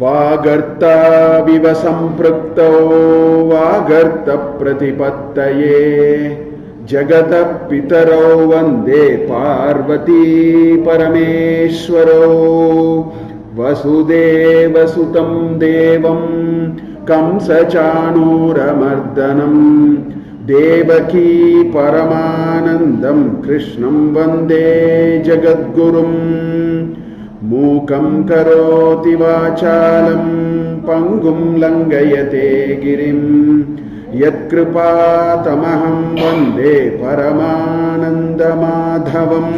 वागर्ता विव सम्पृक्तौ वागर्त प्रतिपत्तये जगतः पितरौ वन्दे पार्वती परमेश्वरौ वसुदेवसुतं देवं कंसचाणूरमर्दनं देवकी परमानन्दं कृष्णं वन्दे जगद्गुरुम् मूकं करोति वाचालं पङ्गुं लङ्घयते गिरिं यत्कृपातमहं वन्दे परमानन्दमाधवम्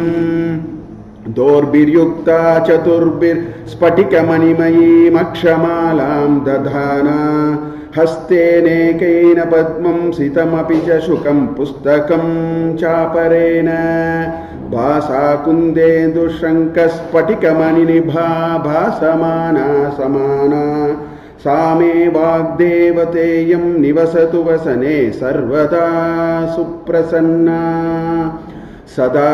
दोर्भिर्युक्ता चतुर्भिर्स्फटिकमणिमयीमक्षमालां दधाना हस्तेनेकैन पद्मं सितमपि च शुकं पुस्तकं चापरेण भासाकुन्देन्दुशङ्खस्फटिकमणिनिभा भासमाना समाना सा मे वाग्देवतेयं निवसतु वसने सर्वदा सुप्रसन्ना सदा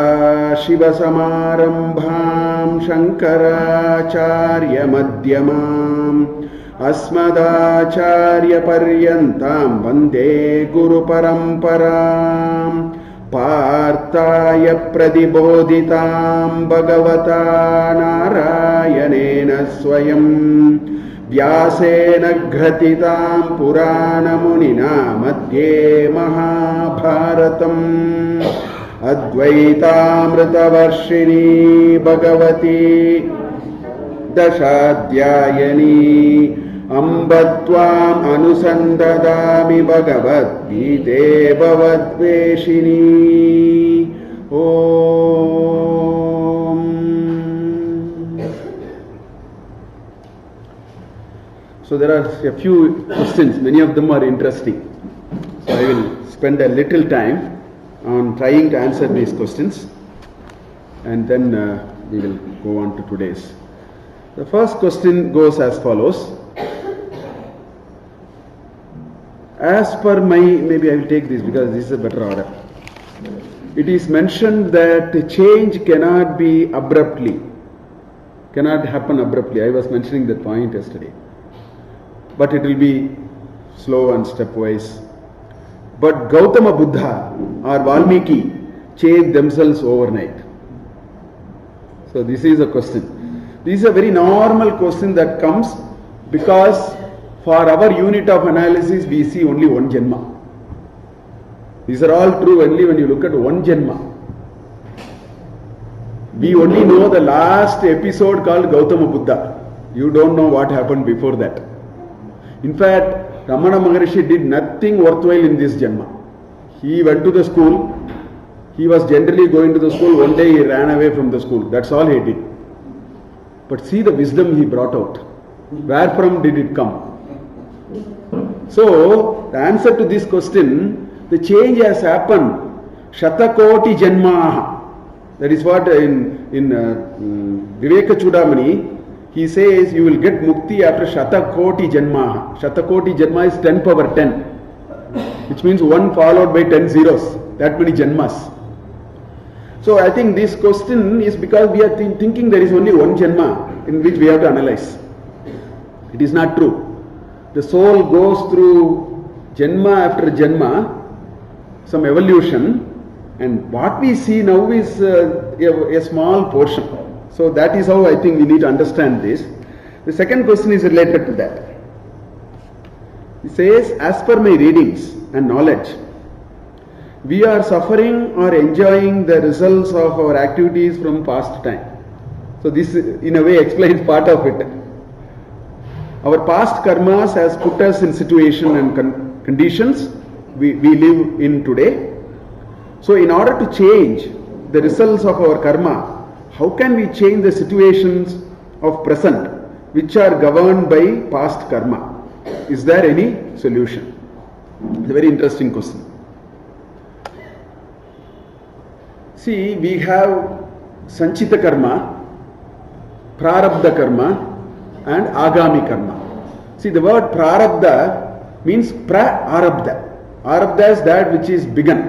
शिवसमारम्भां शङ्कराचार्यमध्यमाम् अस्मदाचार्यपर्यन्तां वन्दे गुरुपरम्पराम् पार्थाय प्रतिबोधितां भगवता नारायणेन स्वयं व्यासेन ग्रथितां पुराणमुनिना मध्ये महाभारतम् अद्वैतामृतवर्षिणी भगवती दशाध्यायिनी अम्ब त्वाम् अनुसन्ददामि भगवद्गीते भवद्वेषिणी ॐ। So there are a few questions, many of them are interesting. So I will spend a little time on trying to answer these questions, and then we will go on to today's. The first question goes as follows. As per my, maybe I will take this because this is a better order. It is mentioned that change cannot be abruptly, cannot happen abruptly. I was mentioning that point yesterday. But it will be slow and stepwise. But Gautama Buddha or Valmiki changed themselves overnight. So this is a question. This is a very normal question that comes because for our unit of analysis we see only one Janma. These are all true only when you look at one Janma. We only know the last episode called Gautama Buddha. You don't know what happened before that. In fact, Ramana Maharshi did nothing worthwhile in this Janma. He went to the school. He was generally going to the school. One day he ran away from the school. That's all he did. But see the wisdom he brought out. Where from did it come? So, the answer to this question, the change has happened. Shatakoti Janmaha. That is what in Viveka Chudamani, he says you will get mukti after Shatakoti Janmaha. Shatakoti Janma is 10 power 10. Which means 1 followed by 10 zeros. That many Janmas. So I think this question is because we are thinking there is only one Janma in which we have to analyze. It is not true. The soul goes through Janma after Janma, some evolution, and what we see now is a small portion. So that is how I think we need to understand this. The second question is related to that. It says, as per my readings and knowledge, we are suffering or enjoying the results of our activities from past time. So this in a way explains part of it. Our past karmas has put us in situation and conditions we live in today. So in order to change the results of our karma, how can we change the situations of present which are governed by past karma? Is there any solution? It's a very interesting question. See, we have Sanchita karma, Prarabdha karma and Agami karma. See, the word prarabdha means pra-arabdha. Arabdha is that which is begun,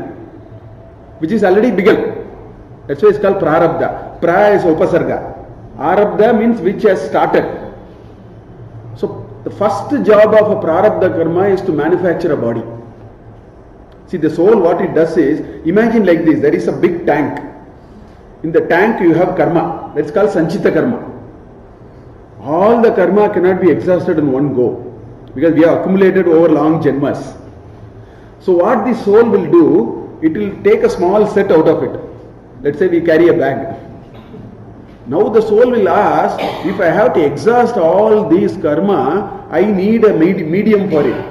which is already begun. That's why it's called prarabdha. Pra is upasarga. Arabdha means which has started. So, the first job of a prarabdha karma is to manufacture a body. See, the soul, what it does is, imagine like this, there is a big tank. In the tank you have karma. That's called sanchita karma. All the karma cannot be exhausted in one go, because we have accumulated over long janmas. So what the soul will do, it will take a small set out of it. Let's say we carry a bag. Now the soul will ask, if I have to exhaust all these karma, I need a medium for it.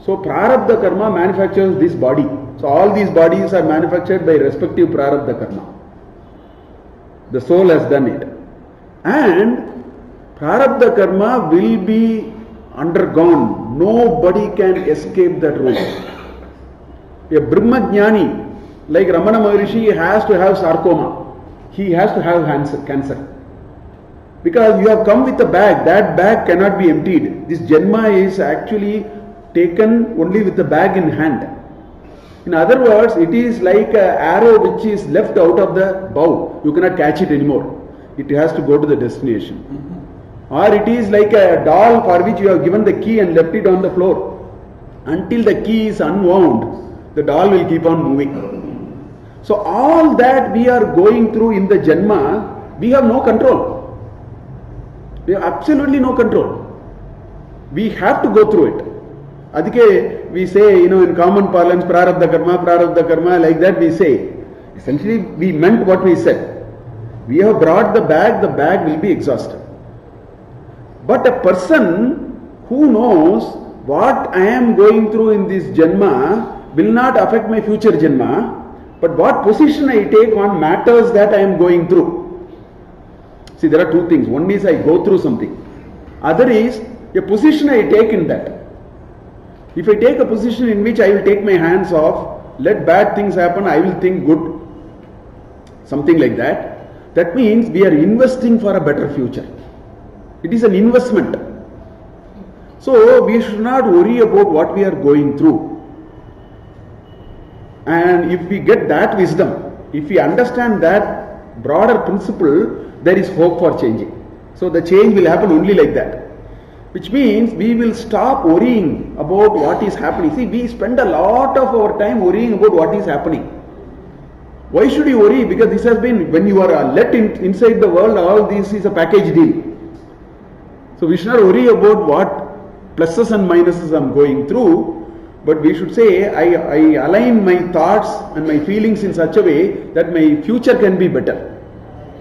So prarabdha karma manufactures this body. So all these bodies are manufactured by respective prarabdha karma. The soul has done it. And prarabdha karma will be undergone. Nobody can escape that rule. A Brahmajnani, like Ramana Maharishi, has to have sarcoma. He has to have cancer. Because you have come with a bag, that bag cannot be emptied. This janma is actually taken only with the bag in hand. In other words, it is like an arrow which is left out of the bow. You cannot catch it anymore. It has to go to the destination. Or it is like a doll for which you have given the key and left it on the floor. Until the key is unwound, the doll will keep on moving. So all that we are going through in the janma, we have no control. We have absolutely no control. We have to go through it. Adike we say, in common parlance, prarabdha karma, like that we say. Essentially, we meant what we said. We have brought the bag will be exhausted. But a person who knows what I am going through in this janma will not affect my future janma, but what position I take on matters that I am going through. See, there are two things. One is I go through something. Other is a position I take in that. If I take a position in which I will take my hands off, let bad things happen, I will think good, something like that, that means we are investing for a better future. It is an investment. So we should not worry about what we are going through. And if we get that wisdom, if we understand that broader principle, there is hope for changing. So the change will happen only like that. Which means we will stop worrying about what is happening. See, we spend a lot of our time worrying about what is happening. Why should you worry? Because this has been, when you are let inside the world, all this is a package deal. So we should not worry about what pluses and minuses I am going through. But we should say, I align my thoughts and my feelings in such a way that my future can be better.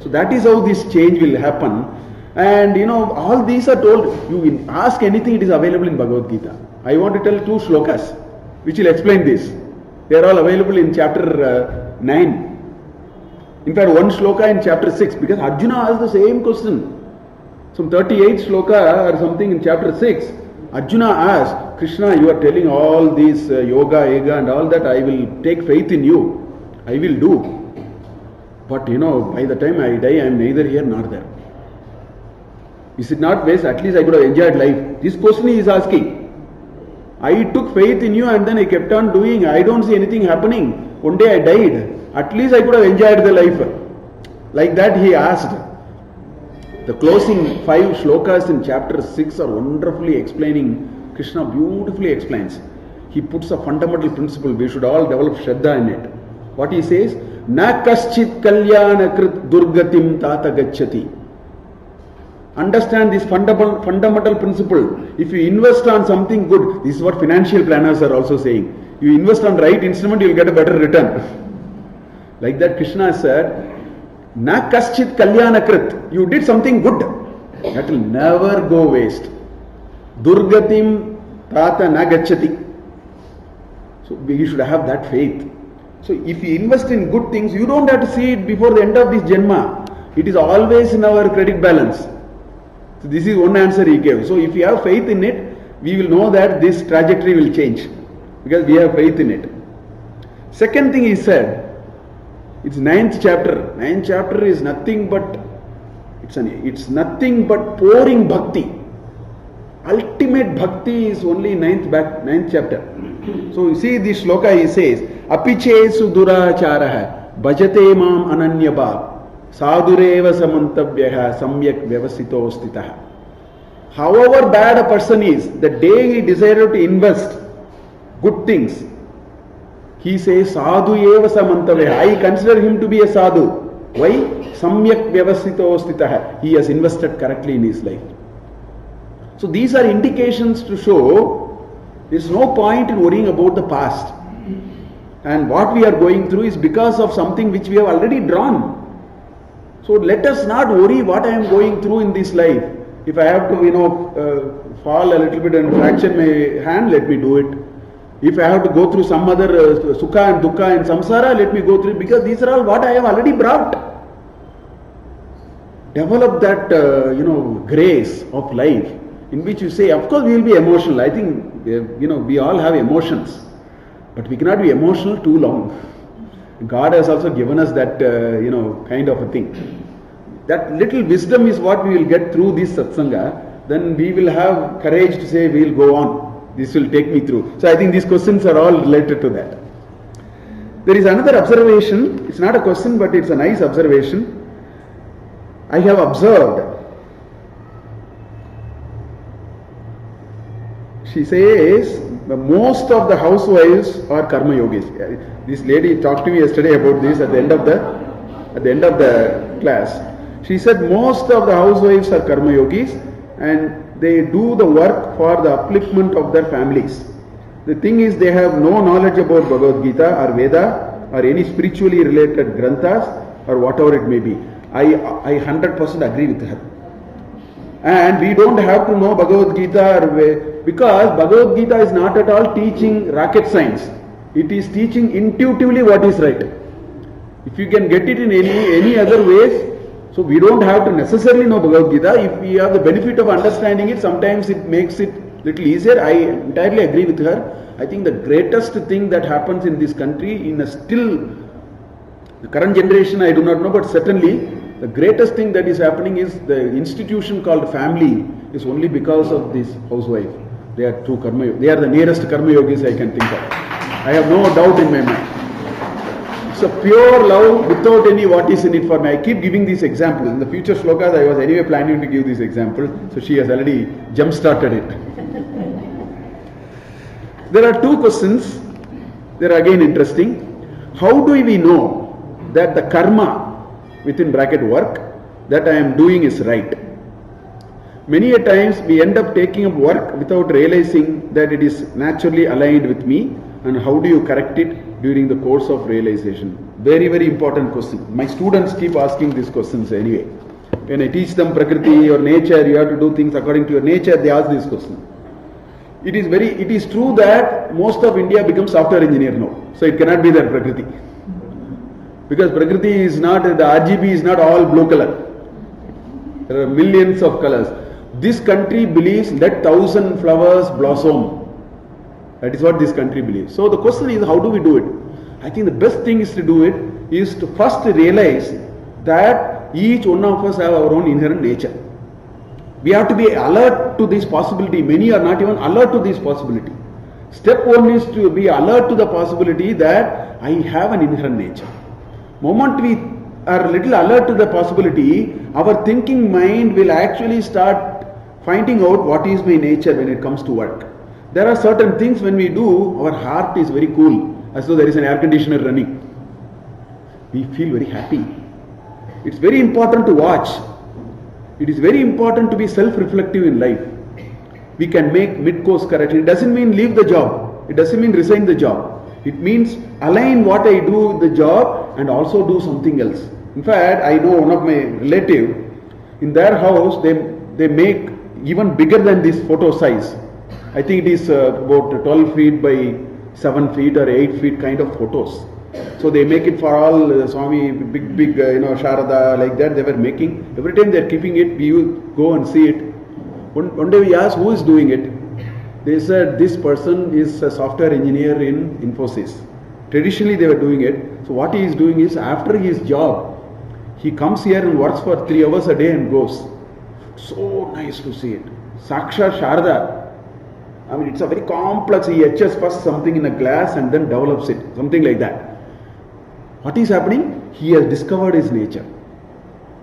So that is how this change will happen. And all these are told, you ask anything, it is available in Bhagavad Gita. I want to tell 2 slokas, which will explain this. They are all available in chapter 9. In fact, 1 sloka in chapter 6, because Arjuna asked the same question. Some 38 sloka or something in chapter 6. Arjuna asked, Krishna, you are telling all these yoga, ega and all that, I will take faith in you. I will do. But by the time I die, I am neither here nor there. Is it not waste? At least I could have enjoyed life. This question he is asking. I took faith in you and then I kept on doing. I don't see anything happening. One day I died. At least I could have enjoyed the life. Like that he asked. The closing 5 shlokas in chapter 6 are wonderfully explaining. Krishna beautifully explains. He puts a fundamental principle. We should all develop Shraddha in it. What he says? Na kaschit kalyana krit durgatim tata gacchati. Understand this fundamental principle. If you invest on something good, this is what financial planners are also saying. You invest on right instrument, you will get a better return. Like that Krishna said, Na kaschit kalyana krit. You did something good. That will never go waste. Durgatim tata na gacchati. So we should have that faith. So if you invest in good things, you don't have to see it before the end of this janma. It is always in our credit balance. So this is one answer he gave. So if you have faith in it, we will know that this trajectory will change. Because we have faith in it. Second thing he said, it's 9th chapter. 9th chapter is nothing but, it's nothing but pouring bhakti. Ultimate bhakti is only ninth chapter. So you see this shloka, he says, Apiche suduracharaha bhajate mam ananyabhav sadureva samantavyaha samyak vyavasito stitaha. However bad a person is, the day he decided to invest good things, he says, sadhu eva samantavyaha. I consider him to be a sadhu. Why? Samyak vyavasito stitaha. He has invested correctly in his life. So these are indications to show there is no point in worrying about the past. And what we are going through is because of something which we have already drawn. So let us not worry what I am going through in this life. If I have to, fall a little bit and fracture my hand, let me do it. If I have to go through some other sukha and dukkha and samsara, let me go through it, because these are all what I have already brought. Develop that, grace of life in which you say, of course we will be emotional. I think, we all have emotions. But we cannot be emotional too long. God has also given us that, kind of a thing. That little wisdom is what we will get through this satsanga. Then we will have courage to say, we will go on. This will take me through. So I think these questions are all related to that. There is another observation. It's not a question, but it's a nice observation. I have observed. She says, most of the housewives are karma yogis. This lady talked to me yesterday about this at the end of the class. She said most of the housewives are karma yogis and they do the work for the upliftment of their families. The thing is, they have no knowledge about Bhagavad Gita or Veda or any spiritually related granthas or whatever it may be. I 100% agree with her. And we don't have to know Bhagavad Gita because Bhagavad Gita is not at all teaching rocket science. It is teaching intuitively what is right. If you can get it in any other ways, so we don't have to necessarily know Bhagavad Gita. If we have the benefit of understanding it, sometimes it makes it little easier. I entirely agree with her. I think the greatest thing that happens in this country, in a still, the current generation I do not know, but certainly the greatest thing that is happening is the institution called family is only because of this housewife. They are true karma. They are the nearest karma yogis I can think of. I have no doubt in my mind. It's a pure love without any what is in it for me. I keep giving these examples. In the future shlokas, I was anyway planning to give this example. So she has already jump-started it. There are two questions. They are again interesting. How do we know that the karma, within bracket work, that I am doing is right? Many a times we end up taking up work without realizing that it is naturally aligned with me, and how do you correct it during the course of realization? Very, very important question. My students keep asking these questions anyway. When I teach them Prakriti or nature, you have to do things according to your nature, they ask this question. It is true that most of India becomes software engineer now. So it cannot be that Prakriti. Because Prakriti is not, the RGB is not all blue color. There are millions of colors. This country believes let 1,000 flowers blossom. That is what this country believes. So the question is, how do we do it? I think the best thing is to do it is to first realize that each one of us have our own inherent nature. We have to be alert to this possibility. Many are not even alert to this possibility. Step one is to be alert to the possibility that I have an inherent nature. Moment we are a little alert to the possibility, our thinking mind will actually start finding out what is my nature when it comes to work. There are certain things when we do, our heart is very cool, as though there is an air conditioner running. We feel very happy. It's very important to watch. It is very important to be self-reflective in life. We can make mid-course correction. It doesn't mean leave the job. It doesn't mean resign the job. It means align what I do with the job and also do something else. In fact, I know one of my relative, in their house, they make even bigger than this photo size. I think it is about 12 feet by 7 feet or 8 feet kind of photos. So they make it for all Swami, big, Sharada, like that they were making. Every time they are keeping it, we go and see it. One day we asked, who is doing it? They said, this person is a software engineer in Infosys. Traditionally they were doing it. So what he is doing is, after his job, he comes here and works for 3 hours a day and goes. So nice to see it. Saksha Sharda. I mean, it's a very complex. He etches first something in a glass and then develops it. Something like that. What is happening? He has discovered his nature.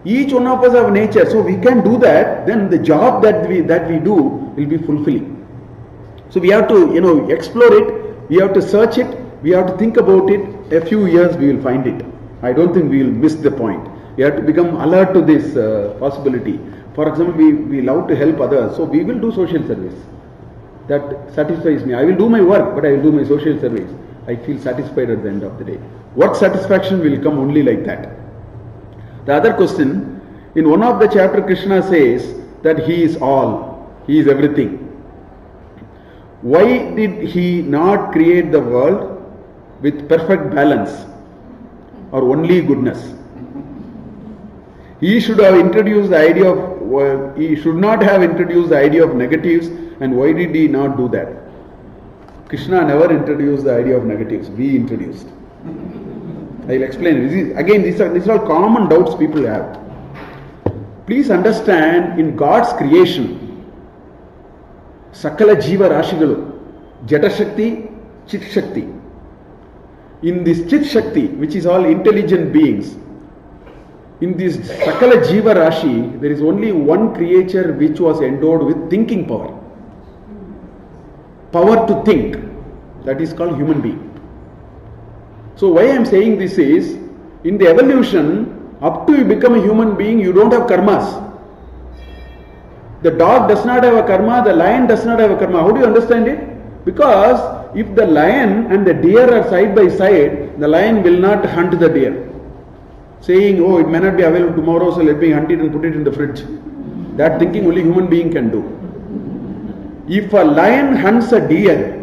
Each one of us have nature, so we can do that. Then the job that we do will be fulfilling. So we have to explore it. We have to search it. We have to think about it. A few years we will find it. I don't think we will miss the point. We have to become alert to this possibility. For example, we love to help others, so we will do social service. That satisfies me. I will do my work, but I will do my social service. I feel satisfied at the end of the day. Work satisfaction will come only like that. The other question, in one of the chapter, Krishna says that He is all, He is everything. Why did He not create the world with perfect balance or only goodness? He should have introduced the idea of, He should not have introduced the idea of negatives, and why did He not do that? Krishna never introduced the idea of negatives, we introduced. I will explain. These are all common doubts people have. Please understand, in God's creation, Sakala Jiva Rashigalu, Jata Shakti, Chit Shakti. In this Chit Shakti, which is all intelligent beings, in this Sakala Jiva Rashi, there is only one creature which was endowed with thinking power. Power to think. That is called human being. So why I am saying this is, in the evolution, up to you become a human being, you don't have karmas. The dog does not have a karma, the lion does not have a karma. How do you understand it? Because if the lion and the deer are side by side, the lion will not hunt the deer. Saying, oh, it may not be available tomorrow, so let me hunt it and put it in the fridge. That thinking only human being can do. If a lion hunts a deer,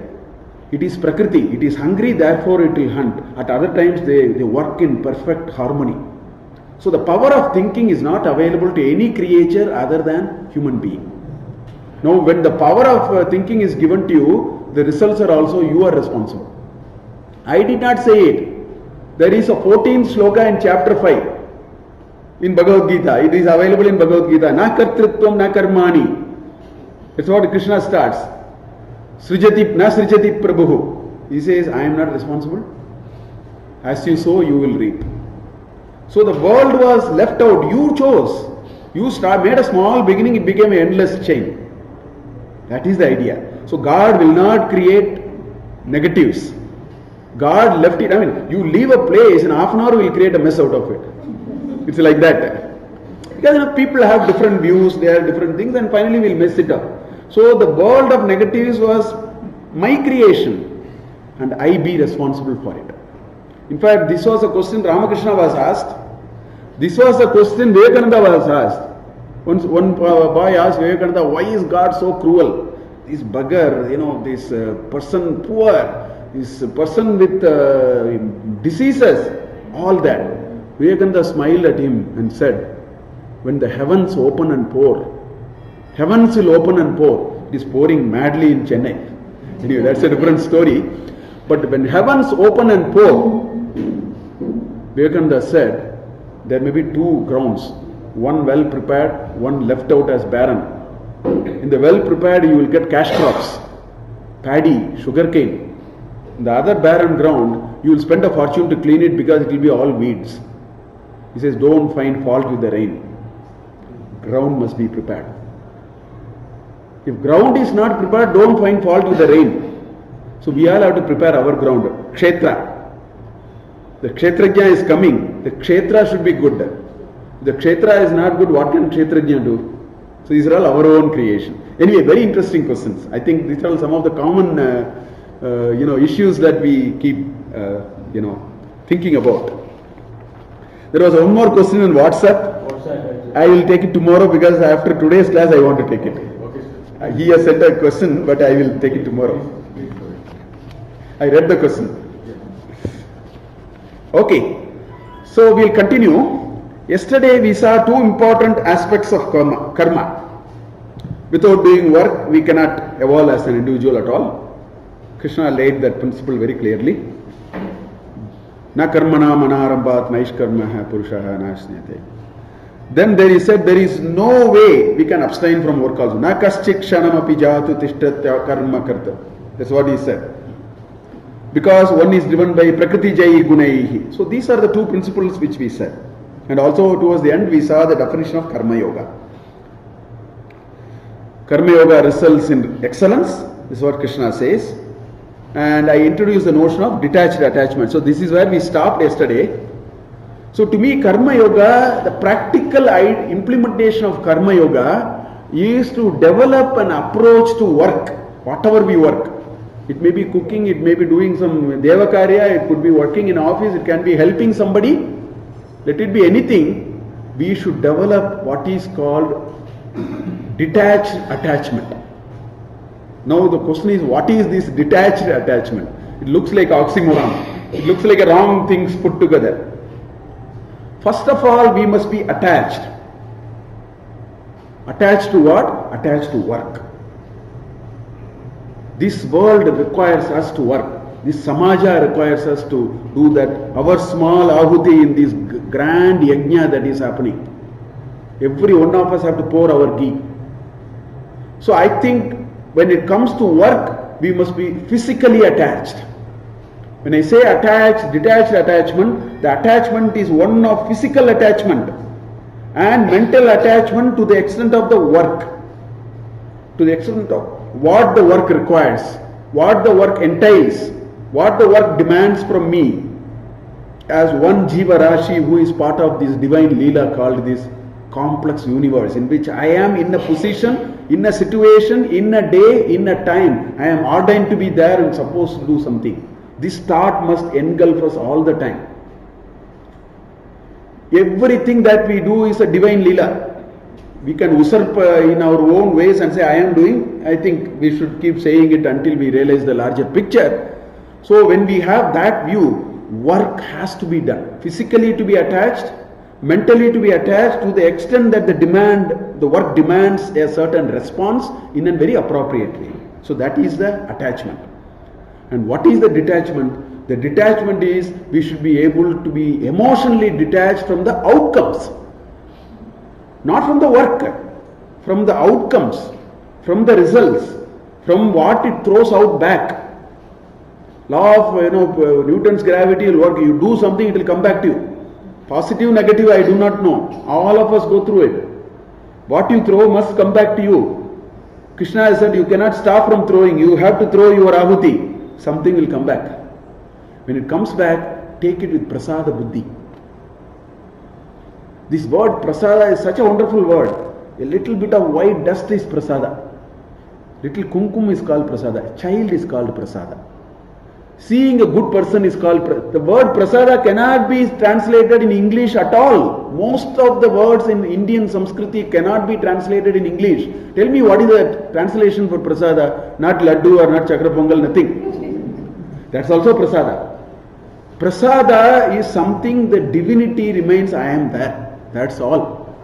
it is Prakriti, it is hungry, therefore it will hunt. At other times they work in perfect harmony. So the power of thinking is not available to any creature other than human being. Now when the power of thinking is given to you, the results are also you are responsible. I did not say it. There is a 14th sloka in chapter 5 in Bhagavad Gita. It is available in Bhagavad Gita. Na kartrutvam na karmani. That's what Krishna starts. Srijati na srijati prabhu. He says, I am not responsible. As you sow, you will reap. So the world was left out. You chose. You made a small beginning, it became an endless chain. That is the idea. So God will not create negatives. God left it. I mean, you leave a place in half an hour, will create a mess out of it. It's like that. Because people have different views, they have different things, and finally we'll mess it up. So the world of negatives was my creation, and I be responsible for it. In fact, this was a question Ramakrishna was asked. This was a question Vivekananda was asked. Once one boy asked Vivekananda, why is God so cruel? This bugger, this person poor, this person with diseases, all that. Vivekananda smiled at him and said, when the heavens open and pour, heavens will open and pour. It is pouring madly in Chennai. Anyway, that's a different story. But when heavens open and pour, Vivekananda said, there may be two grounds. One well prepared, one left out as barren. In the well prepared, you will get cash crops, paddy, sugarcane. In the other barren ground, you will spend a fortune to clean it because it will be all weeds. He says, don't find fault with the rain. Ground must be prepared. If ground is not prepared, don't find fault with the rain. So we all have to prepare our ground. Kshetra. The Kshetrajna is coming. The Kshetra should be good. If the Kshetra is not good, what can Kshetrajna do? So these are all our own creation. Anyway, very interesting questions. I think these are some of the common issues that we keep thinking about. There was one more question on WhatsApp. I will take it tomorrow because after today's class I want to take it. He has sent a question, but I will take it tomorrow. I read the question. Okay, so we will continue. Yesterday we saw two important aspects of karma. Without doing work, we cannot evolve as an individual at all. Krishna laid that principle very clearly. Na karmana manarambat naishkarmaha purushaha nasnyate. Then there is said there is no way we can abstain from work also. Na kaschik kshanam api jatu tishtatya karma karta. That's what he said. Because one is driven by prakriti jai gunaihi. So these are the two principles which we said. And also towards the end we saw the definition of karma yoga. Karma yoga results in excellence. This is what Krishna says. And I introduced the notion of detached attachment. So this is where we stopped yesterday. So to me, Karma Yoga, the practical implementation of Karma Yoga is to develop an approach to work, whatever we work. It may be cooking, it may be doing some devakarya, it could be working in office, it can be helping somebody. Let it be anything. We should develop what is called detached attachment. Now the question is, what is this detached attachment? It looks like oxymoron. It looks like a wrong things put together. First of all, we must be attached. Attached to what? Attached to work. This world requires us to work. This samaja requires us to do that. Our small ahuti in this grand yajna that is happening. Every one of us have to pour our ghee. So I think when it comes to work, we must be physically attached. When I say attached, detached attachment, the attachment is one of physical attachment and mental attachment to the extent of the work, to the extent of what the work requires, what the work entails, what the work demands from me as one Jiva Rashi who is part of this divine Leela called this complex universe in which I am in a position, in a situation, in a day, in a time. I am ordained to be there and supposed to do something. This thought must engulf us all the time. Everything that we do is a divine Leela. We can usurp in our own ways and say, I am doing. I think we should keep saying it until we realize the larger picture. So when we have that view, work has to be done. Physically to be attached, mentally to be attached to the extent that the work demands a certain response in a very appropriate way. So that is the attachment. And what is the detachment? The detachment is we should be able to be emotionally detached from the outcomes. Not from the work, from the outcomes, from the results, from what it throws out back. Law of Newton's gravity will work. You do something, it will come back to you. Positive, negative, I do not know. All of us go through it. What you throw must come back to you. Krishna has said you cannot stop from throwing. You have to throw your ahuti. Something will come back. When it comes back, take it with prasada buddhi. This word prasada is such a wonderful word. A little bit of white dust is prasada. Little kumkum is called prasada. Child is called prasada. Seeing a good person is called prasada. The word prasada cannot be translated in English at all. Most of the words in Indian Samskriti cannot be translated in English. Tell me what is the translation for prasada? Not laddu or not chakra pongal, nothing. That's also prasada. Prasada is something the divinity remains, I am there. That's all.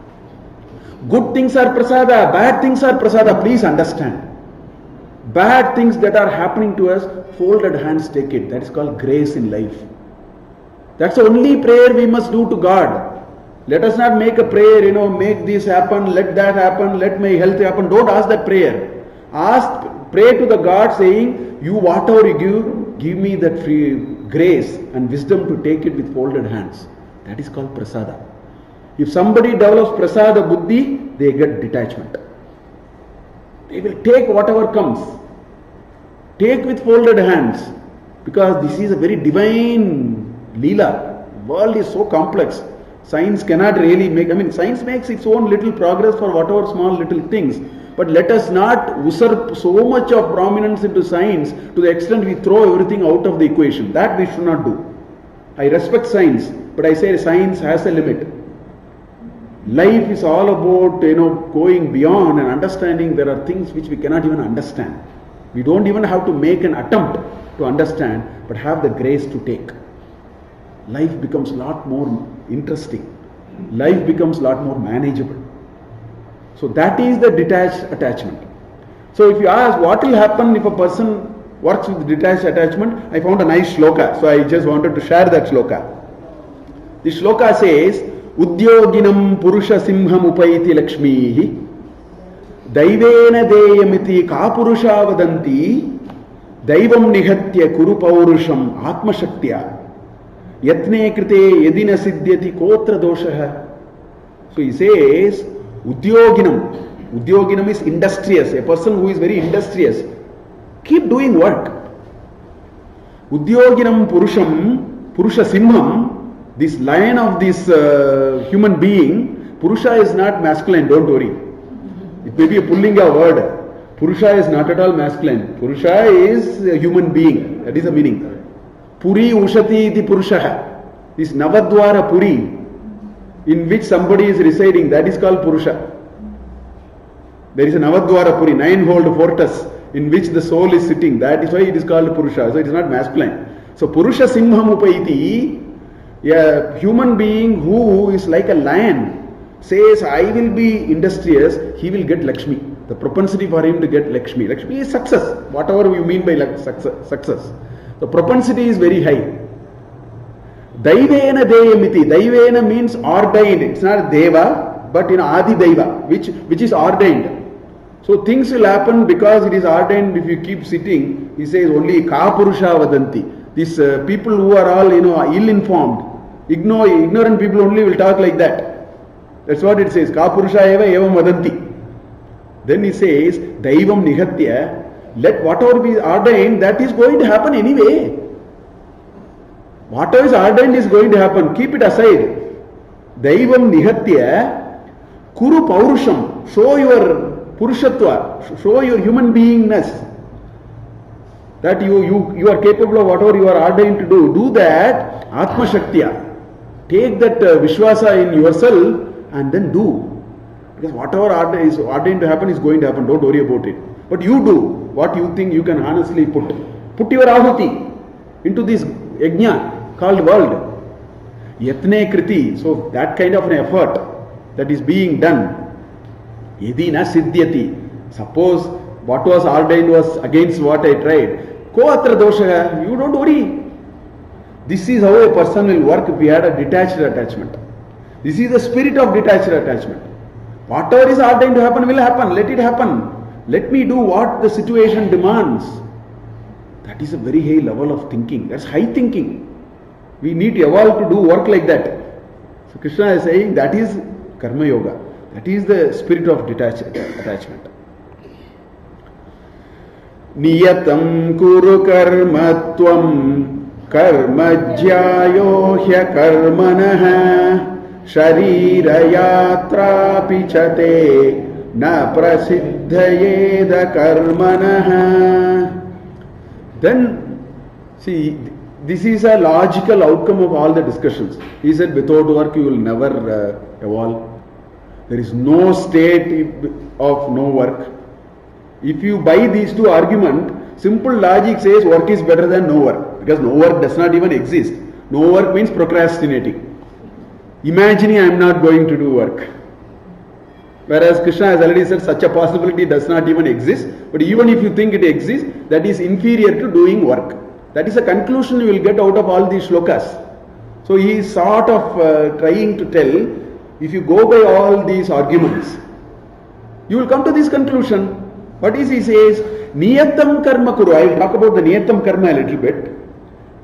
Good things are prasada, bad things are prasada. Please understand. Bad things that are happening to us, folded hands take it. That is called grace in life. That's the only prayer we must do to God. Let us not make a prayer, make this happen, let that happen, let my health happen. Don't ask that prayer. Pray to the God saying, you whatever you give me that free grace and wisdom to take it with folded hands. That is called prasada. If somebody develops prasada buddhi, they get detachment. They will take whatever comes. Take with folded hands. Because this is a very divine Leela. The world is so complex. Science cannot really science makes its own little progress for whatever small little things. But let us not usurp so much of prominence into science to the extent we throw everything out of the equation. That we should not do. I respect science, but I say science has a limit. Life is all about, going beyond and understanding there are things which we cannot even understand. We don't even have to make an attempt to understand, but have the grace to take. Life becomes a lot more interesting. Life becomes a lot more manageable. So that is the detached attachment. So if you ask what will happen if a person works with detached attachment, I found a nice shloka. So I just wanted to share that shloka. The shloka says, Udyoginam Purusha Simham Upaiti Lakshmihi Daivena Deyamiti Kapurusha Vadanti Daivam Nihatya Kuru Paurusham Atma Shaktya Yatne Krite Yedina Siddhyati Kotra Doshaha. So he says Udyoginam. Udyoginam is industrious, a person who is very industrious. Keep doing work. Udyoginam Purusham, Purusha Simham, this lion of this human being, Purusha is not masculine, don't worry. It may be a pulling a word. Purusha is not at all masculine. Purusha is a human being. That is the meaning. Puri Ushati iti Purushaha. This Navadwara Puri, in which somebody is residing, that is called Purusha. There is a Navadwara Puri, 9-hold fortress, in which the soul is sitting. That is why it is called Purusha. So it is not masculine. So Purusha Simham Upaiti, a human being who is like a lion, says, I will be industrious, he will get Lakshmi. The propensity for him to get Lakshmi. Lakshmi is success, whatever you mean by success. The propensity is very high. Daivena Deyamiti. Daivena means ordained. It's not Deva, but Adi Deva, which is ordained. So things will happen because it is ordained. If you keep sitting, he says only Kapurusha Vadanti. These people who are all ill-informed, ignorant people only will talk like that. That's what it says. Kapurusha eva evam vadanti. Then he says Daivam Nihatya. Let whatever be ordained, that is going to happen anyway. Whatever is ordained is going to happen. Keep it aside. Daivam Nihatya Kuru Paurusham. Show your Purushatva. Show your human beingness. That you are capable of whatever you are ordained to do. Do that. Atma Shaktya. Take that Vishwasa in yourself and then do. Because whatever is ordained to happen is going to happen. Don't worry about it. But you do what you think you can honestly put. Put your ahuti into this yajna called world. Yatne kriti. So that kind of an effort that is being done. Yedi na siddhyati. Suppose what was ordained was against what I tried. Ko atra dosha. You don't worry. This is how a person will work if he had a detached attachment. This is the spirit of detached attachment. Whatever is ordained to happen will happen. Let it happen. Let me do what the situation demands. That is a very high level of thinking. That's high thinking. We need to evolve to do work like that. So Krishna is saying that is Karma Yoga. That is the spirit of detached attachment. Niyatam kuru karmatvam karmajyayo hya karmanaha sharira yatra pichate na prasiddhayeda karmanaha. Then, see, this is a logical outcome of all the discussions. He said without work you will never evolve. There is no state of no work. If you buy these two arguments, simple logic says work is better than no work. Because no work does not even exist. No work means procrastinating. Imagining I am not going to do work. Whereas Krishna has already said such a possibility does not even exist. But even if you think it exists, that is inferior to doing work. That is a conclusion you will get out of all these shlokas. So he is sort of trying to tell, if you go by all these arguments, you will come to this conclusion. What is he says? Niyatam karma kuru. I will talk about the niyatam karma a little bit.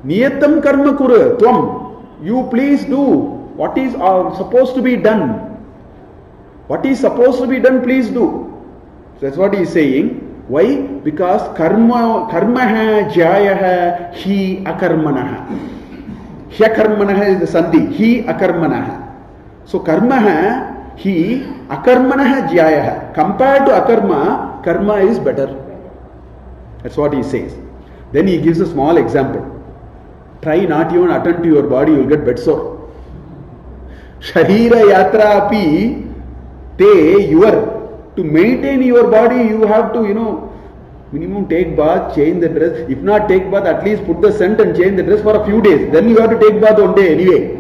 Niyatam karma kuru. Tvam. You please do what is supposed to be done. What is supposed to be done, please do. So that's what he is saying. Why? Because karmaha jayaha hi akarmanaha. Hya karmanaha is the sandhi. Hi akarmanaha. So karmaha hi akarmanaha jayaha. Compared to akarma, karma is better. That's what he says. Then he gives a small example. Try not even attend to your body, you will get bedsore. Sharira yatra api to maintain your body, you have to, minimum take bath, change the dress. If not take bath, at least put the scent and change the dress for a few days. Then you have to take bath one day anyway.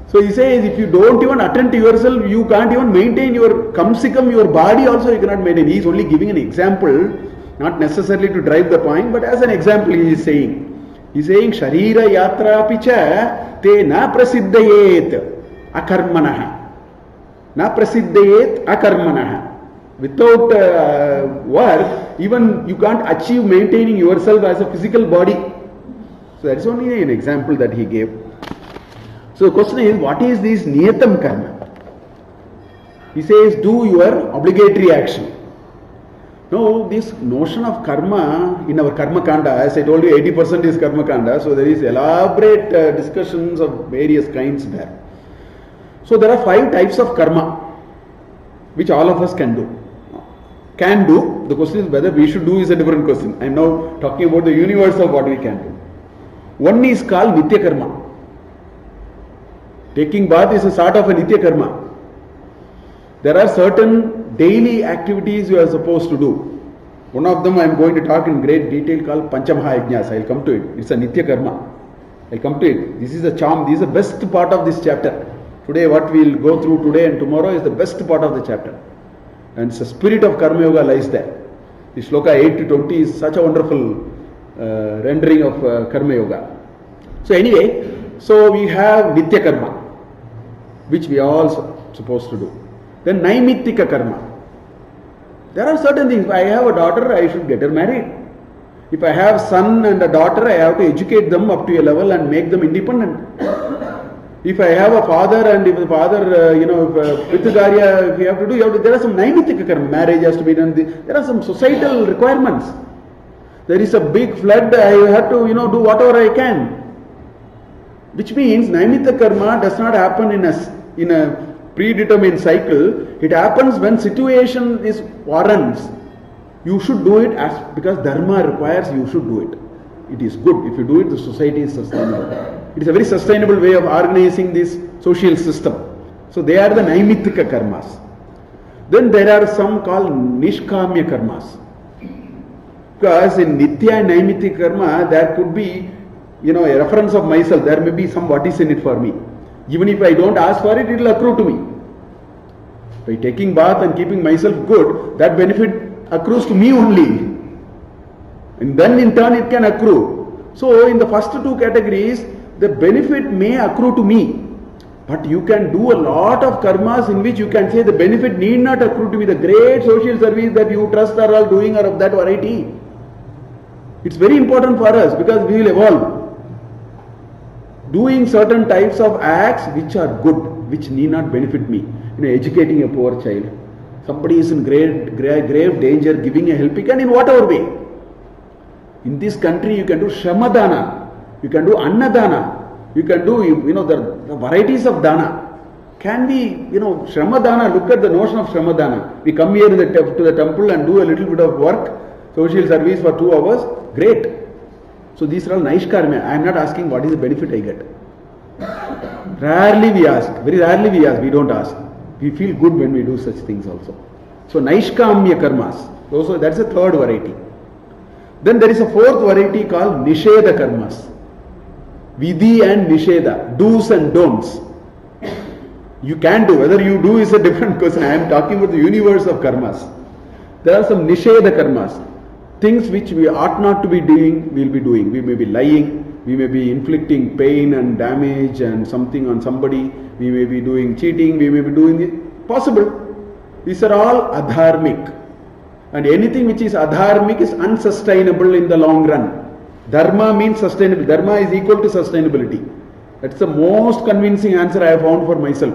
So he says, if you don't even attend to yourself, you can't even maintain your body also you cannot maintain. He is only giving an example, not necessarily to drive the point, but as an example he is saying. He is saying, Sharira yatra picha te na prasiddhayet. akarmanaha. Na prasiddhayet akarmanaha. Without work, even you can't achieve maintaining yourself as a physical body. So that is only an example that he gave. So the question is, what is this niyatam karma? He says, do your obligatory action. Now, this notion of karma in our karma kanda, as I told you, 80% is karma kanda. So there is elaborate discussions of various kinds there. So there are 5 types of karma which all of us can do. Can do. The question is whether we should do is a different question. I am now talking about the universe of what we can do. One is called nitya karma. Taking bath is a sort of a nitya karma. There are certain daily activities you are supposed to do. One of them I am going to talk in great detail called Panchamahayajnas. I will come to it. It's a nitya karma. I will come to it. This is the charm. This is the best part of this chapter. Today what we will go through today and tomorrow is the best part of the chapter. And the spirit of karma yoga lies there. The Sloka 8 to 20 is such a wonderful rendering of karma yoga. So anyway, so we have nitya karma, which we are all supposed to do. Then naimittika karma. There are certain things. If I have a daughter, I should get her married. If I have son and a daughter, I have to educate them up to a level and make them independent. If I have a father and if the father, Pithagarya, if you have to do, there are some naimittika karma. Marriage has to be done. There are some societal requirements. There is a big flood, I have to, do whatever I can. Which means naimittika karma does not happen in a predetermined cycle. It happens when situation is warrants. You should do it because dharma requires you should do it. It is good. If you do it, the society is sustainable. It is a very sustainable way of organizing this social system. So they are the naimittika karmas. Then there are some called nishkamya karmas. Because in nitya and naimittika karma, there could be, a reference of myself. There may be some what is in it for me. Even if I don't ask for it, it will accrue to me. By taking bath and keeping myself good, that benefit accrues to me only. And then in turn it can accrue. So in the first 2 categories, the benefit may accrue to me. But you can do a lot of karmas in which you can say the benefit need not accrue to me. The great social service that you trust are all doing are of that variety. It's very important for us because we will evolve. Doing certain types of acts which are good, which need not benefit me. Educating a poor child. Somebody is in grave danger, giving a helping hand in whatever way. In this country you can do shamadana, you can do annadana, you can do, the varieties of dana. Can we, shramadana, look at the notion of shramadana. We come here to the temple and do a little bit of work, social service for 2 hours, great. So these are all naishkarmya. I am not asking what is the benefit I get. Rarely we ask, very rarely we ask, we don't ask. We feel good when we do such things also. So naishkamya karmas, also that's a 3rd variety. Then there is a 4th variety called nisheda karmas. Vidhi and nisheda, do's and don'ts. You can do, whether you do is a different question. I am talking about the universe of karmas. There are some nisheda karmas. Things which we ought not to be doing, we will be doing. We may be lying, we may be inflicting pain and damage and something on somebody, we may be doing cheating, we may be doing it. Possible. These are all adharmic. And anything which is adharmic is unsustainable in the long run. Dharma means sustainable. Dharma is equal to sustainability. That's the most convincing answer I have found for myself.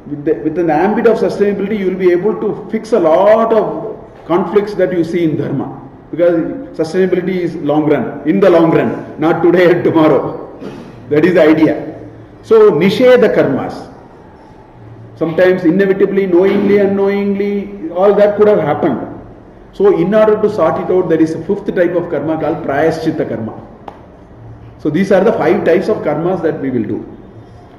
Within the ambit of sustainability, you will be able to fix a lot of conflicts that you see in dharma, because sustainability is long run, in the long run, not today and tomorrow. That is the idea. So nisheda karmas, sometimes inevitably, knowingly, unknowingly, all that could have happened. So in order to sort it out, there is a 5th type of karma called prayaschitta karma. So these are the 5 types of karmas that we will do.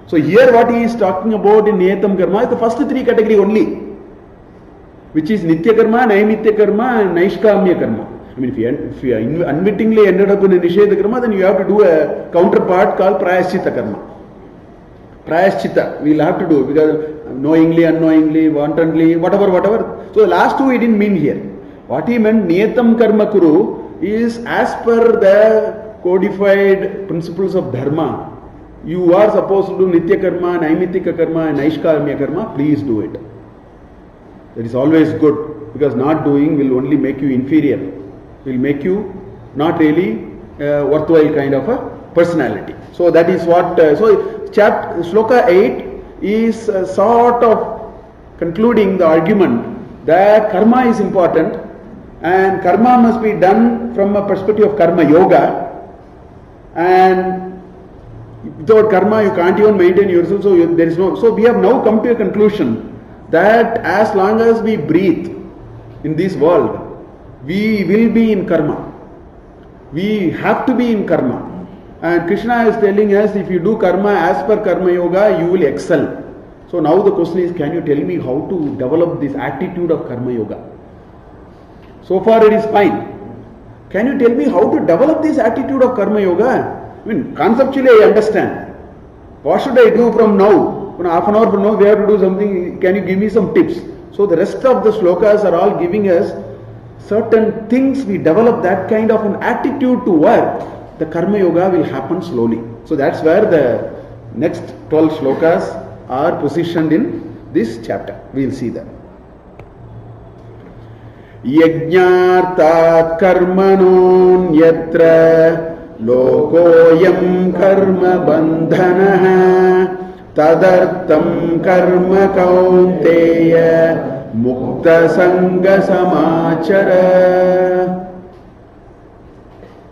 So here what he is talking about in niyatam karma is the first 3 category only, which is nitya karma, naimitya karma and naishkamya karma. I mean, if you unwittingly ended up in a nisheda karma, then you have to do a counterpart called prayaschitta karma. Prayaschitta we will have to do, because knowingly, unknowingly, wantonly, whatever. So the last 2 he didn't mean here. What he meant, niyatam karma kuru, is as per the codified principles of dharma. you are supposed to do Nitya Karma, Naimitika Karma and Naishkarmya Karma, please do it. That is always good, because not doing will only make you inferior, will make you not really worthwhile kind of a personality. So that is what, Sloka 8 is sort of concluding the argument that karma is important and karma must be done from a perspective of karma yoga, and without karma you can't even maintain yourself, so there is no, so we have now come to a conclusion that as long as we breathe in this world, we will be in karma. We have to be in karma. And Krishna is telling us, if you do karma as per karma yoga, you will excel. So now the question is, can you tell me how to develop this attitude of karma yoga? So far it is fine. Can you tell me how to develop this attitude of karma yoga? I mean, conceptually I understand. What should I do from now? Half an hour from now we have to do something. Can you give me some tips? So the rest of the slokas are all giving us certain things. We develop that kind of an attitude to work, the karma yoga will happen slowly. So that's where the next 12 slokas are positioned in this chapter. We will see that. Yajñārtāt karmanōn yatra lokoyam karma bandhanah tadartam karma kaunteya mukta sanga samachara.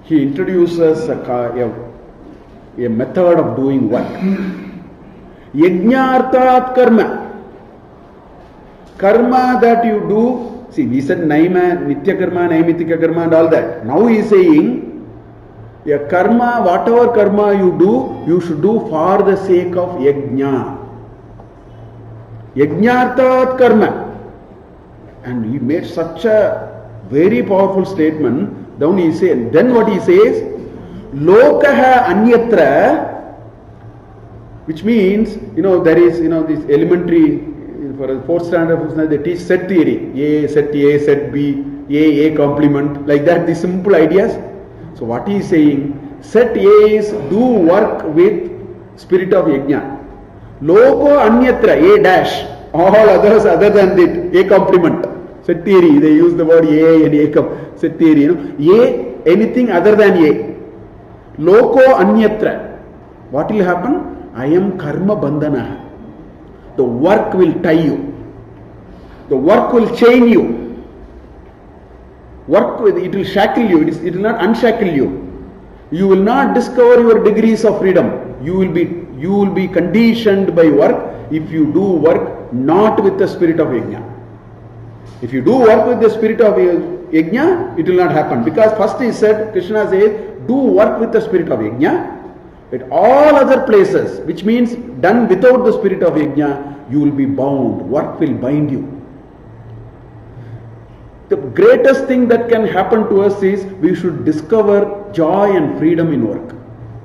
He introduces a method of doing work. Yajñārtāt karma. Karma that you do, see, we said Nitya karma, Naimitika karma and all that. Now he is saying, a karma, whatever karma you do, you should do for the sake of yajna. Yajñārtāt karma. And he made such a very powerful statement. Then what he says, lokaha anyatra, which means, there is, this elementary, for a fourth standard, they teach set theory. Set A, set B, A complement, like that, the simple ideas. So what he is saying, set A is do work with spirit of yajna. Loko anyatra, A dash, all others other than it, A complement. Set theory, they use the word A and A set theory, A, anything other than A. Loko anyatra. What will happen? I am karma bandhana. The work will tie you. The work will chain you. It will shackle you. It will not unshackle you. You will not discover your degrees of freedom. You will be conditioned by work if you do work not with the spirit of yajna. If you do work with the spirit of yajna, it will not happen. Because first he said, Krishna says, do work with the spirit of yajna. At all other places, which means done without the spirit of yajna, you will be bound. Work will bind you. The greatest thing that can happen to us is we should discover joy and freedom in work.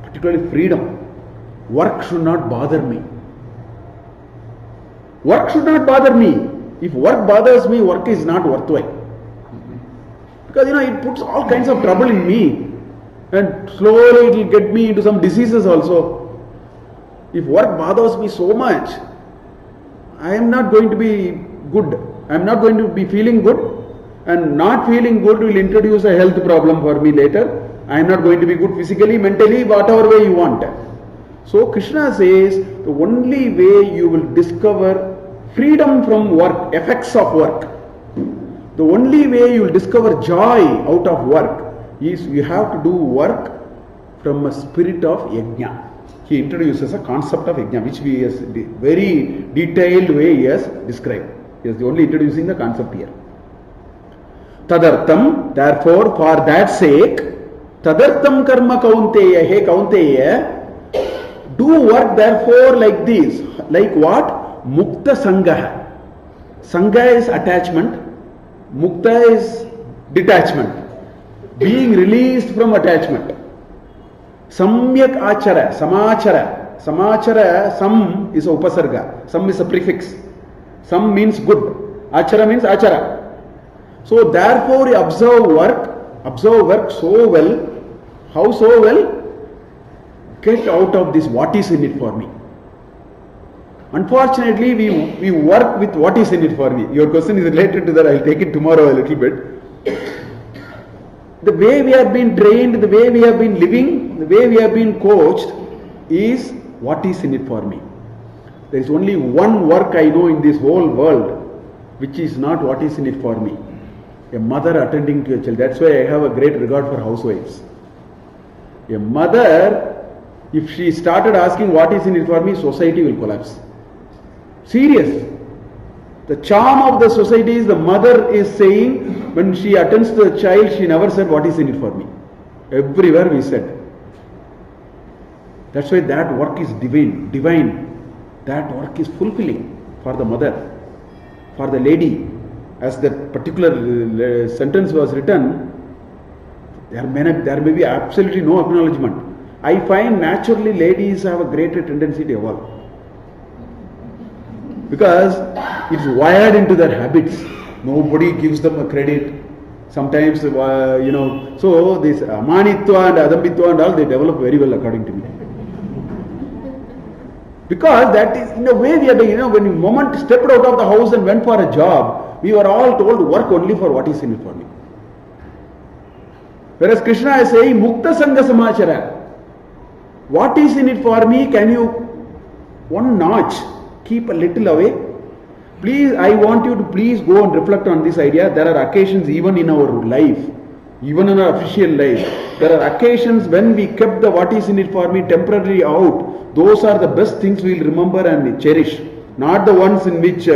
Particularly freedom. Work should not bother me. Work should not bother me. If work bothers me, work is not worthwhile. Because it puts all kinds of trouble in me. And slowly it will get me into some diseases also. If work bothers me so much, I am not going to be good. I am not going to be feeling good. And not feeling good will introduce a health problem for me later. I am not going to be good physically, mentally, whatever way you want. So Krishna says, the only way you will discover freedom from work, effects of work, the only way you will discover joy out of work is you have to do work from a spirit of yajna. He introduces a concept of yajna, which we has very detailed way he has described. He is only introducing the concept here. Tadartam, therefore, for that sake, tadartam karma kaunteya, hey kaunteya, do work therefore like this. Like what? Mukta sangha. Sangha is attachment. Mukta is detachment. Being released from attachment. Samyak achara, samachara. Samachara, sam is a upasarga. Sam is a prefix. Sam means good. Achara means achara. So therefore you observe work so well. How so well? get out of this what is in it for me. Unfortunately, we work with what is in it for me. Your question is related to that. I'll take it tomorrow a little bit. The way we have been trained, the way we have been living, the way we have been coached is what is in it for me. There is only one work I know in this whole world which is not what is in it for me. A mother attending to a child. That's why I have a great regard for housewives. A mother, if she started asking what is in it for me, society will collapse. Serious. The charm of the society is the mother is saying, when she attends to the child, she never said what is in it for me. Everywhere we said. That's why that work is divine. That work is fulfilling for the mother, for the lady. As that particular sentence was written, there may be absolutely no acknowledgement. I find naturally ladies have a greater tendency to evolve. Because it's wired into their habits. Nobody gives them a credit. Sometimes, so this amanitva and adambitva and all, they develop very well according to me. Because that is, in a way, we are, when the moment stepped out of the house and went for a job, we were all told to work only for what is in it for me. Whereas Krishna is saying, Mukta Sangha Samachara. What is in it for me? Can you, one notch, keep a little away? Please, I want you to please go and reflect on this idea. There are occasions even in our life, even in our official life, there are occasions when we kept the what is in it for me temporarily out. Those are the best things we will remember and cherish. Not the ones in which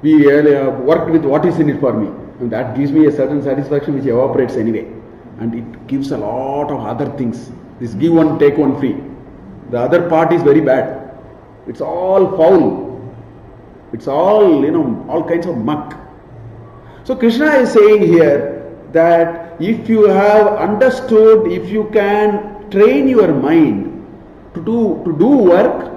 we worked with what is in it for me. And that gives me a certain satisfaction which evaporates anyway. And it gives a lot of other things. This give one, take one free. The other part is very bad. It's all foul. It's all, all kinds of muck. So Krishna is saying here that if you have understood, if you can train your mind to do work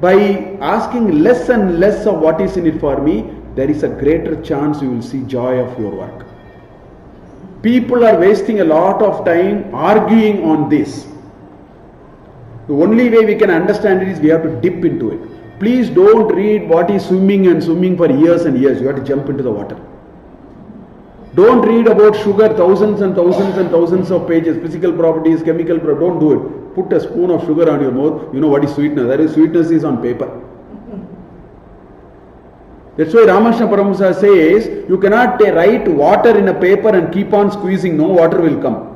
by asking less and less of what is in it for me, there is a greater chance you will see joy of your work. People are wasting a lot of time arguing on this. The only way we can understand it is we have to dip into it. Please don't read what is swimming for years and years. You have to jump into the water. Don't read about sugar, thousands and thousands and thousands of pages, physical properties, chemical properties. Don't do it. Put a spoon of sugar on your mouth. You know what is sweetness. That is, sweetness is on paper. That's why Ramakrishna Paramahamsa says, you cannot write water in a paper and keep on squeezing. No water will come.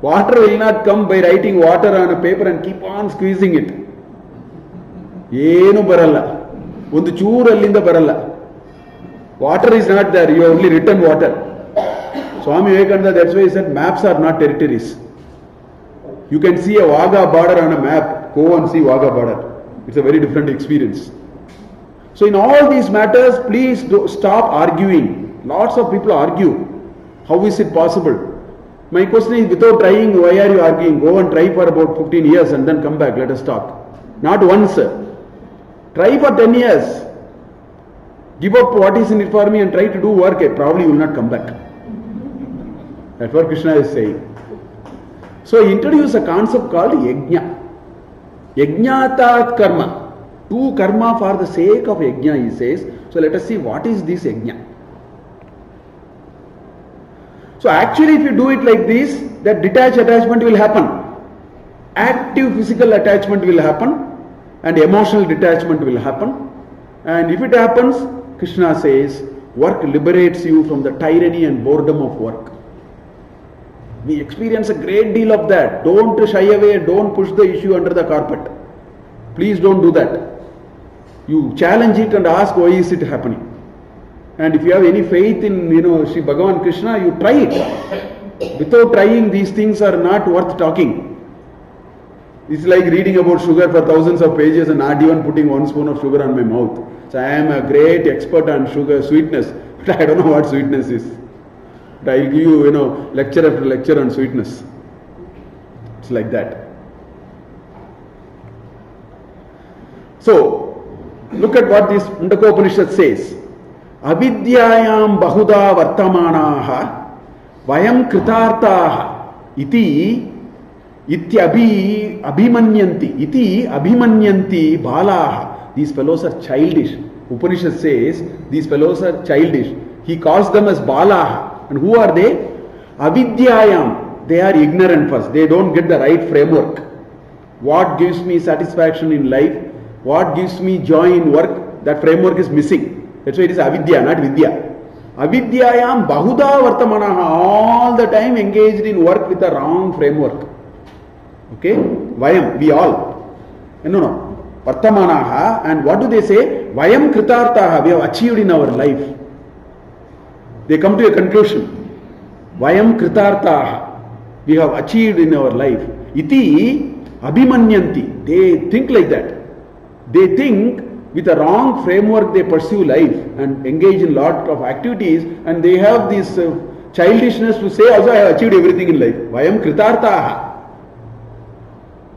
Water will not come by writing water on a paper and keep on squeezing it. ಏನು ಬರಲ್ಲ. ಒಂದು ಚೂರು ಅಲ್ಲಿಂದ ಬರಲ್ಲ. Water is not there. You have only written water. Swami Vivekananda, that's why he said maps are not territories. You can see a Wagah border on a map. Go and see Wagah border. It's a very different experience. So in all these matters, please stop arguing. Lots of people argue. How is it possible? My question is, without trying, why are you arguing? Go and try for about 15 years and then come back. Let us talk. Not once. Try for 10 years. Give up what is in it for me and try to do work. Probably you will not come back. That's what Krishna is saying. So he introduced a concept called yajna. Yajnatat karma. Do karma for the sake of yajna, he says. So let us see what is this yajna. So actually if you do it like this, that detached attachment will happen. Active physical attachment will happen. And emotional detachment will happen. And if it happens, Krishna says, work liberates you from the tyranny and boredom of work. We experience a great deal of that. Don't shy away, don't push the issue under the carpet. Please don't do that. You challenge it and ask, why is it happening? And if you have any faith in, Sri Bhagavan Krishna, you try it. Without trying, these things are not worth talking. It's like reading about sugar for thousands of pages and not even putting one spoon of sugar on my mouth. So I am a great expert on sugar, sweetness, but I don't know what sweetness is. But I'll give you, lecture after lecture on sweetness. It's like that. So, look at what this Mundakopanishad says. Avidyayam bahuda vartamanaha vayam kritartaha Iti abhimanyanti balaha. These fellows are childish. Upanishad says these fellows are childish. He calls them as balaha. And who are they? Avidyayam. They are ignorant first. They don't get the right framework. What gives me satisfaction in life? What gives me joy in work? That framework is missing. That's why it is avidya, not vidya. Avidyayam bahuda vartamanaha. All the time engaged in work with a wrong framework. Okay? Vayam, we all. No. Vartamanaha. And what do they say? Vayam kritartaha. We have achieved in our life. They come to a conclusion. Vayam kritartaha. We have achieved in our life. Iti abhimanyanti. They think like that. They think with a wrong framework they pursue life and engage in lot of activities, and they have this childishness to say also I have achieved everything in life. Vayam kritartaha.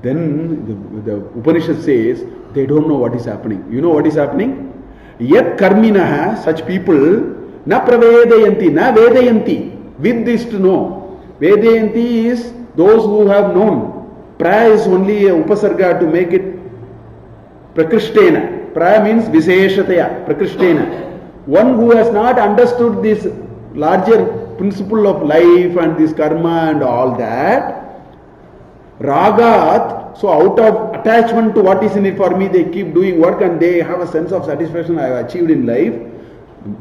Then the Upanishad says they don't know what is happening. You know what is happening? Yat karminaha, such people, na pravedayanti, na vedayanti. With this to know. Vedayanti is those who have known. Pra is only a upasarga to make it prakrishtena. Pra means viseshataya, prakrishtena. One who has not understood this larger principle of life and this karma and all that, ragat, so out of attachment to what is in it for me, they keep doing work and they have a sense of satisfaction I have achieved in life.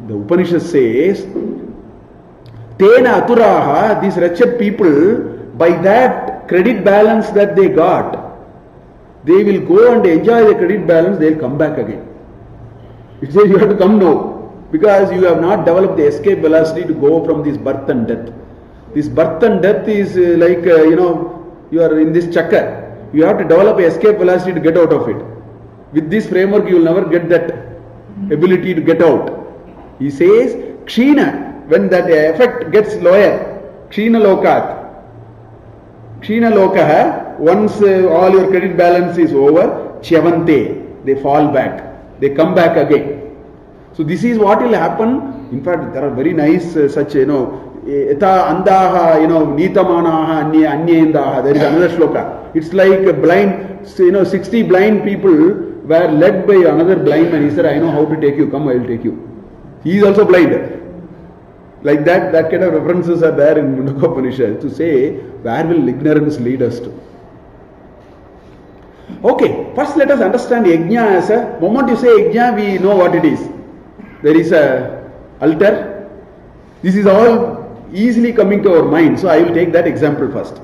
The Upanishad says, Tena aturaha, these wretched people, by that credit balance that they got, they will go and enjoy the credit balance, they will come back again. It says you have to come now, because you have not developed the escape velocity to go from this birth and death. This birth and death is like, you are in this chakra. You have to develop escape velocity to get out of it. With this framework, you will never get that ability to get out. He says, Kshina, when that effect gets lower, Kshina lokat. Kshina lokaha, once all your credit balance is over, Chyavante, they fall back. They come back again. So this is what will happen. In fact, there are very nice such, Eta andaha, nitamanaha, anyendaha. There is another shloka. It's like a blind, 60 blind people were led by another blind man. He said, I know how to take you. Come, I will take you. He is also blind. Like that kind of references are there in Mundaka Upanishad to say, where will ignorance lead us to? Okay, first let us understand yajna as a, moment you say yajna, we know what it is. There is a altar. This is all easily coming to our mind. So I will take that example first.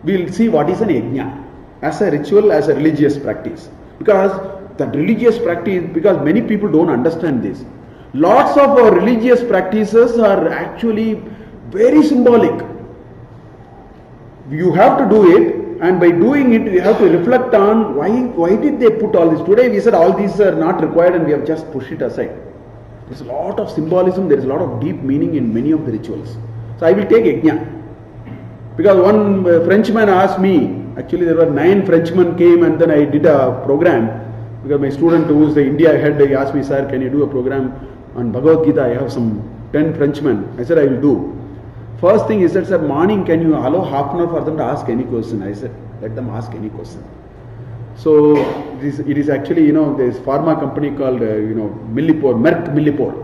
We will see what is an yajna as a ritual, as a religious practice. Because that religious practice, because many people don't understand this. Lots of our religious practices are actually very symbolic. You have to do it, and by doing it, you have to reflect on why did they put all this. Today we said all these are not required and we have just pushed it aside. There is a lot of symbolism, there is a lot of deep meaning in many of the rituals. So I will take yajna. Because one Frenchman asked me, actually there were 9 Frenchmen came and then I did a program. Because my student who is the India head, he asked me, sir, can you do a program on Bhagavad Gita? I have some 10 Frenchmen. I said, I will do. First thing he said, sir, morning can you allow half an hour for them to ask any question? I said, let them ask any question. So it is actually, there is pharma company called, Millipore, Merck Millipore.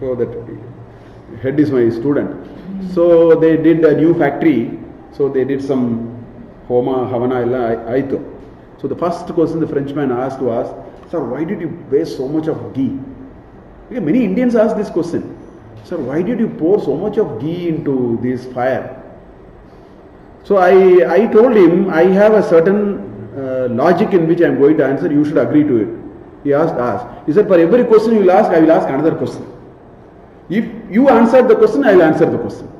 So that head is my student. So they did a new factory. So they did some Homa, Havana, Aito. So the first question the Frenchman asked was, sir, why did you waste so much of ghee? Because many Indians ask this question. Sir, why did you pour so much of ghee into this fire? So I told him, I have a certain logic in which I am going to answer, you should agree to it. He asked. He said, for every question you will ask, I will ask another question. If you answer the question, I will answer the question.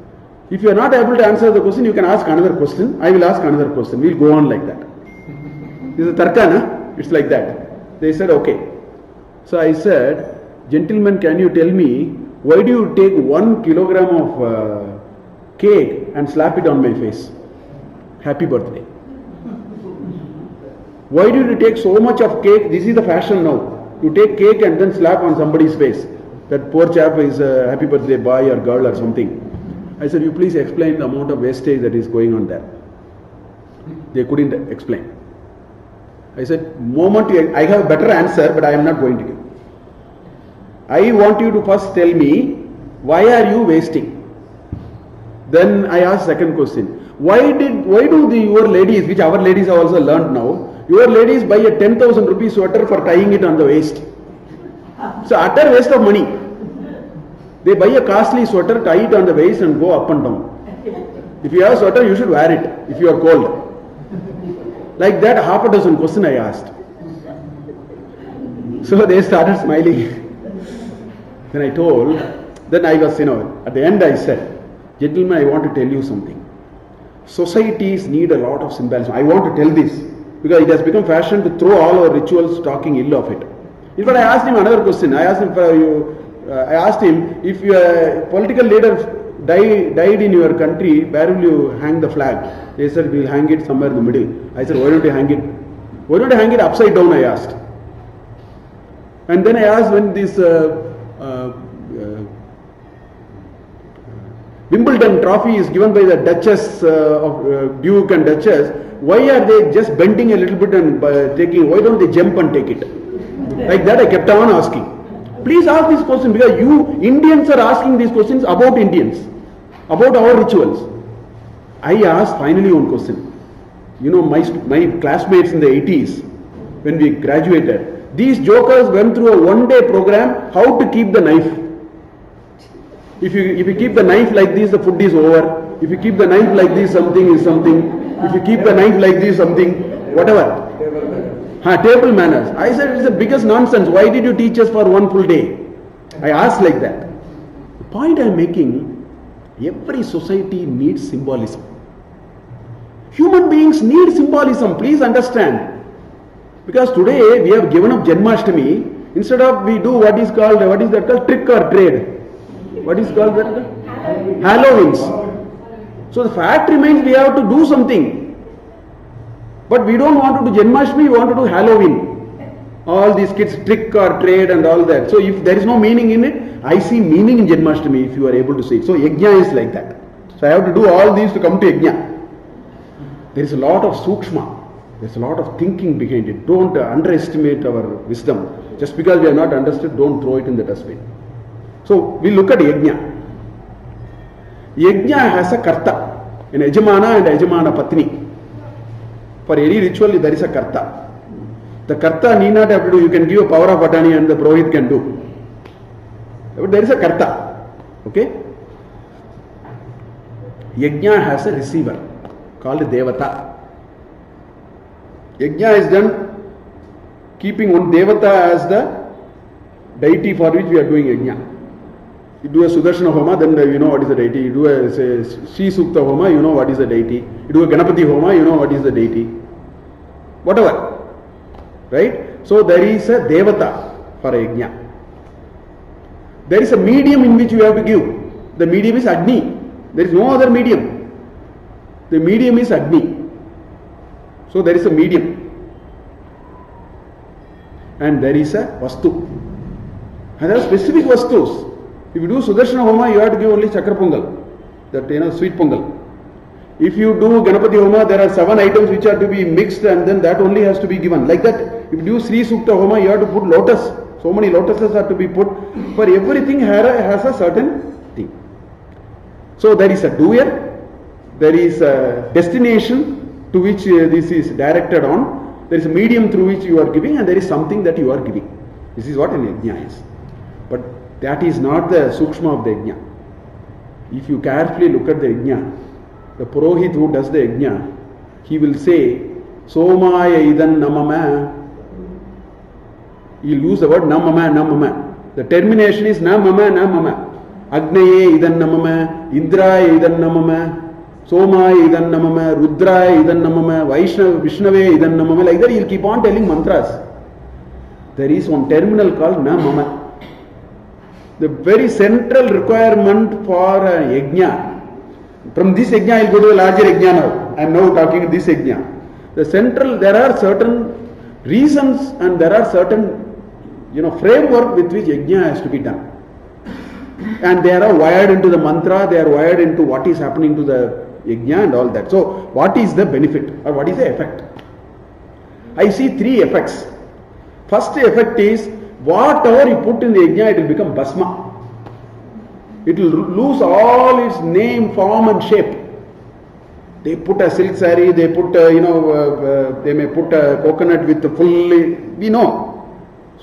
If you are not able to answer the question, you can ask another question, I will ask another question. We will go on like that. This is a tarka, na? It's like that. They said, okay. So I said, gentlemen, can you tell me, why do you take 1 kilogram of cake and slap it on my face? Happy birthday. Why do you take so much of cake? This is the fashion now. You take cake and then slap on somebody's face. That poor chap is a happy birthday boy or girl or something. I said, you please explain the amount of wastage that is going on there. They couldn't explain. I said, I have a better answer, but I am not going to give. I want you to first tell me, why are you wasting? Then I asked second question. Why do your ladies, which our ladies have also learned now, your ladies buy a 10,000 rupee sweater for tying it on the waist? So utter waste of money. They buy a costly sweater, tie it on the waist and go up and down. If you have a sweater, you should wear it if you are cold. Like that, half a dozen questions I asked. So they started smiling. Then I told, then I was, at the end I said, gentlemen, I want to tell you something. Societies need a lot of symbolism. I want to tell this because it has become fashion to throw all our rituals talking ill of it. In fact, I asked him another question. I asked him, if your political leader died in your country, where will you hang the flag? They said, we'll hang it somewhere in the middle. I said, why don't you hang it? Why don't you hang it upside down? I asked. And then I asked, when this Wimbledon trophy is given by the Duchess of Duke and Duchess, why are they just bending a little bit and taking? Why don't they jump and take it? Like that, I kept on asking. Please ask this question because you Indians are asking these questions about Indians, about our rituals. I asked finally one question. My classmates in the 80s, when we graduated, these jokers went through a one-day program, how to keep the knife. If you keep the knife like this, the food is over. If you keep the knife like this, something is something. If you keep the knife like this, something, whatever. Table manners. I said, it's the biggest nonsense. Why did you teach us for one full day? I asked like that. The point I am making, every society needs symbolism. Human beings need symbolism. Please understand. Because today we have given up Janmashtami. Instead of we do what is that called? Trick or trade. What is called that? Halloweens. So the fact remains we have to do something. But we don't want to do Janmashtami, we want to do Halloween. All these kids trick or trade and all that. So if there is no meaning in it, I see meaning in Janmashtami if you are able to see it. So Yajna is like that. So I have to do all these to come to Yajna. There is a lot of sukshma. There is a lot of thinking behind it. Don't underestimate our wisdom. Just because we have not understood, don't throw it in the dustbin. So we look at Yajna. Yajna has a karta, an Yajamana and Yajamana Patni. For any ritual, there is a karta. The karta need not have to do, you can give a power of attorney and the Purohit can do. But there is a karta. Okay? Yajna has a receiver called Devata. Yajna is done keeping one Devata as the deity for which we are doing Yajna. You do a Sudarshana Homa, then you know what is the deity. You do a Sri Sukta Homa, you know what is the deity. You do a Ganapati Homa, you know what is the deity. Whatever. Right? So there is a Devata for a Yajna. There is a medium in which you have to give. The medium is Agni. There is no other medium. The medium is Agni. So there is a medium. And there is a Vastu. And there are specific Vastus. If you do Sudarshana Homa, you have to give only Chakra Pongal, that sweet Pongal. If you do Ganapati Homa, there are 7 items which are to be mixed and then that only has to be given. Like that, if you do Sri Sukta Homa, you have to put lotus. So many lotuses are to be put. For everything has a certain thing. So there is a doer, there is a destination to which this is directed on, there is a medium through which you are giving and there is something that you are giving. This is what an yajna is. But that is not the sukshma of the yajna. If you carefully look at the yajna, the Purohit who does the yajna, he will say, Somaya idan namama. He will use the word namama, namama. The termination is namama, namama. Agnaye idan namama, Indraya idan namama, Somaya idan namama, Rudraya idan namama, Vishnave idan namama. Like that he will keep on telling mantras. There is one terminal called namama. The very central requirement for a yajna. From this yajna I will go to a larger yajna now. I am now talking this yajna. The central, there are certain reasons and there are certain framework with which yajna has to be done. And they are wired into the mantra, they are wired into what is happening to the yajna and all that. So what is the benefit or what is the effect? I see three effects. First effect is, whatever you put in the yajna, it will become bhasma. It will lose all its name, form and shape. They put a silk saree, they put they may put a coconut with fully, we know.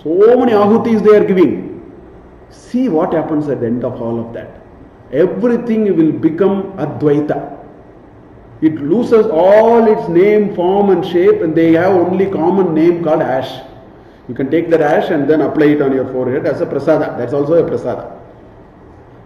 So many ahutis they are giving. See what happens at the end of all of that. Everything will become Advaita. It loses all its name, form and shape, and they have only common name called ash. You can take that ash and then apply it on your forehead as a prasada. That's also a prasada.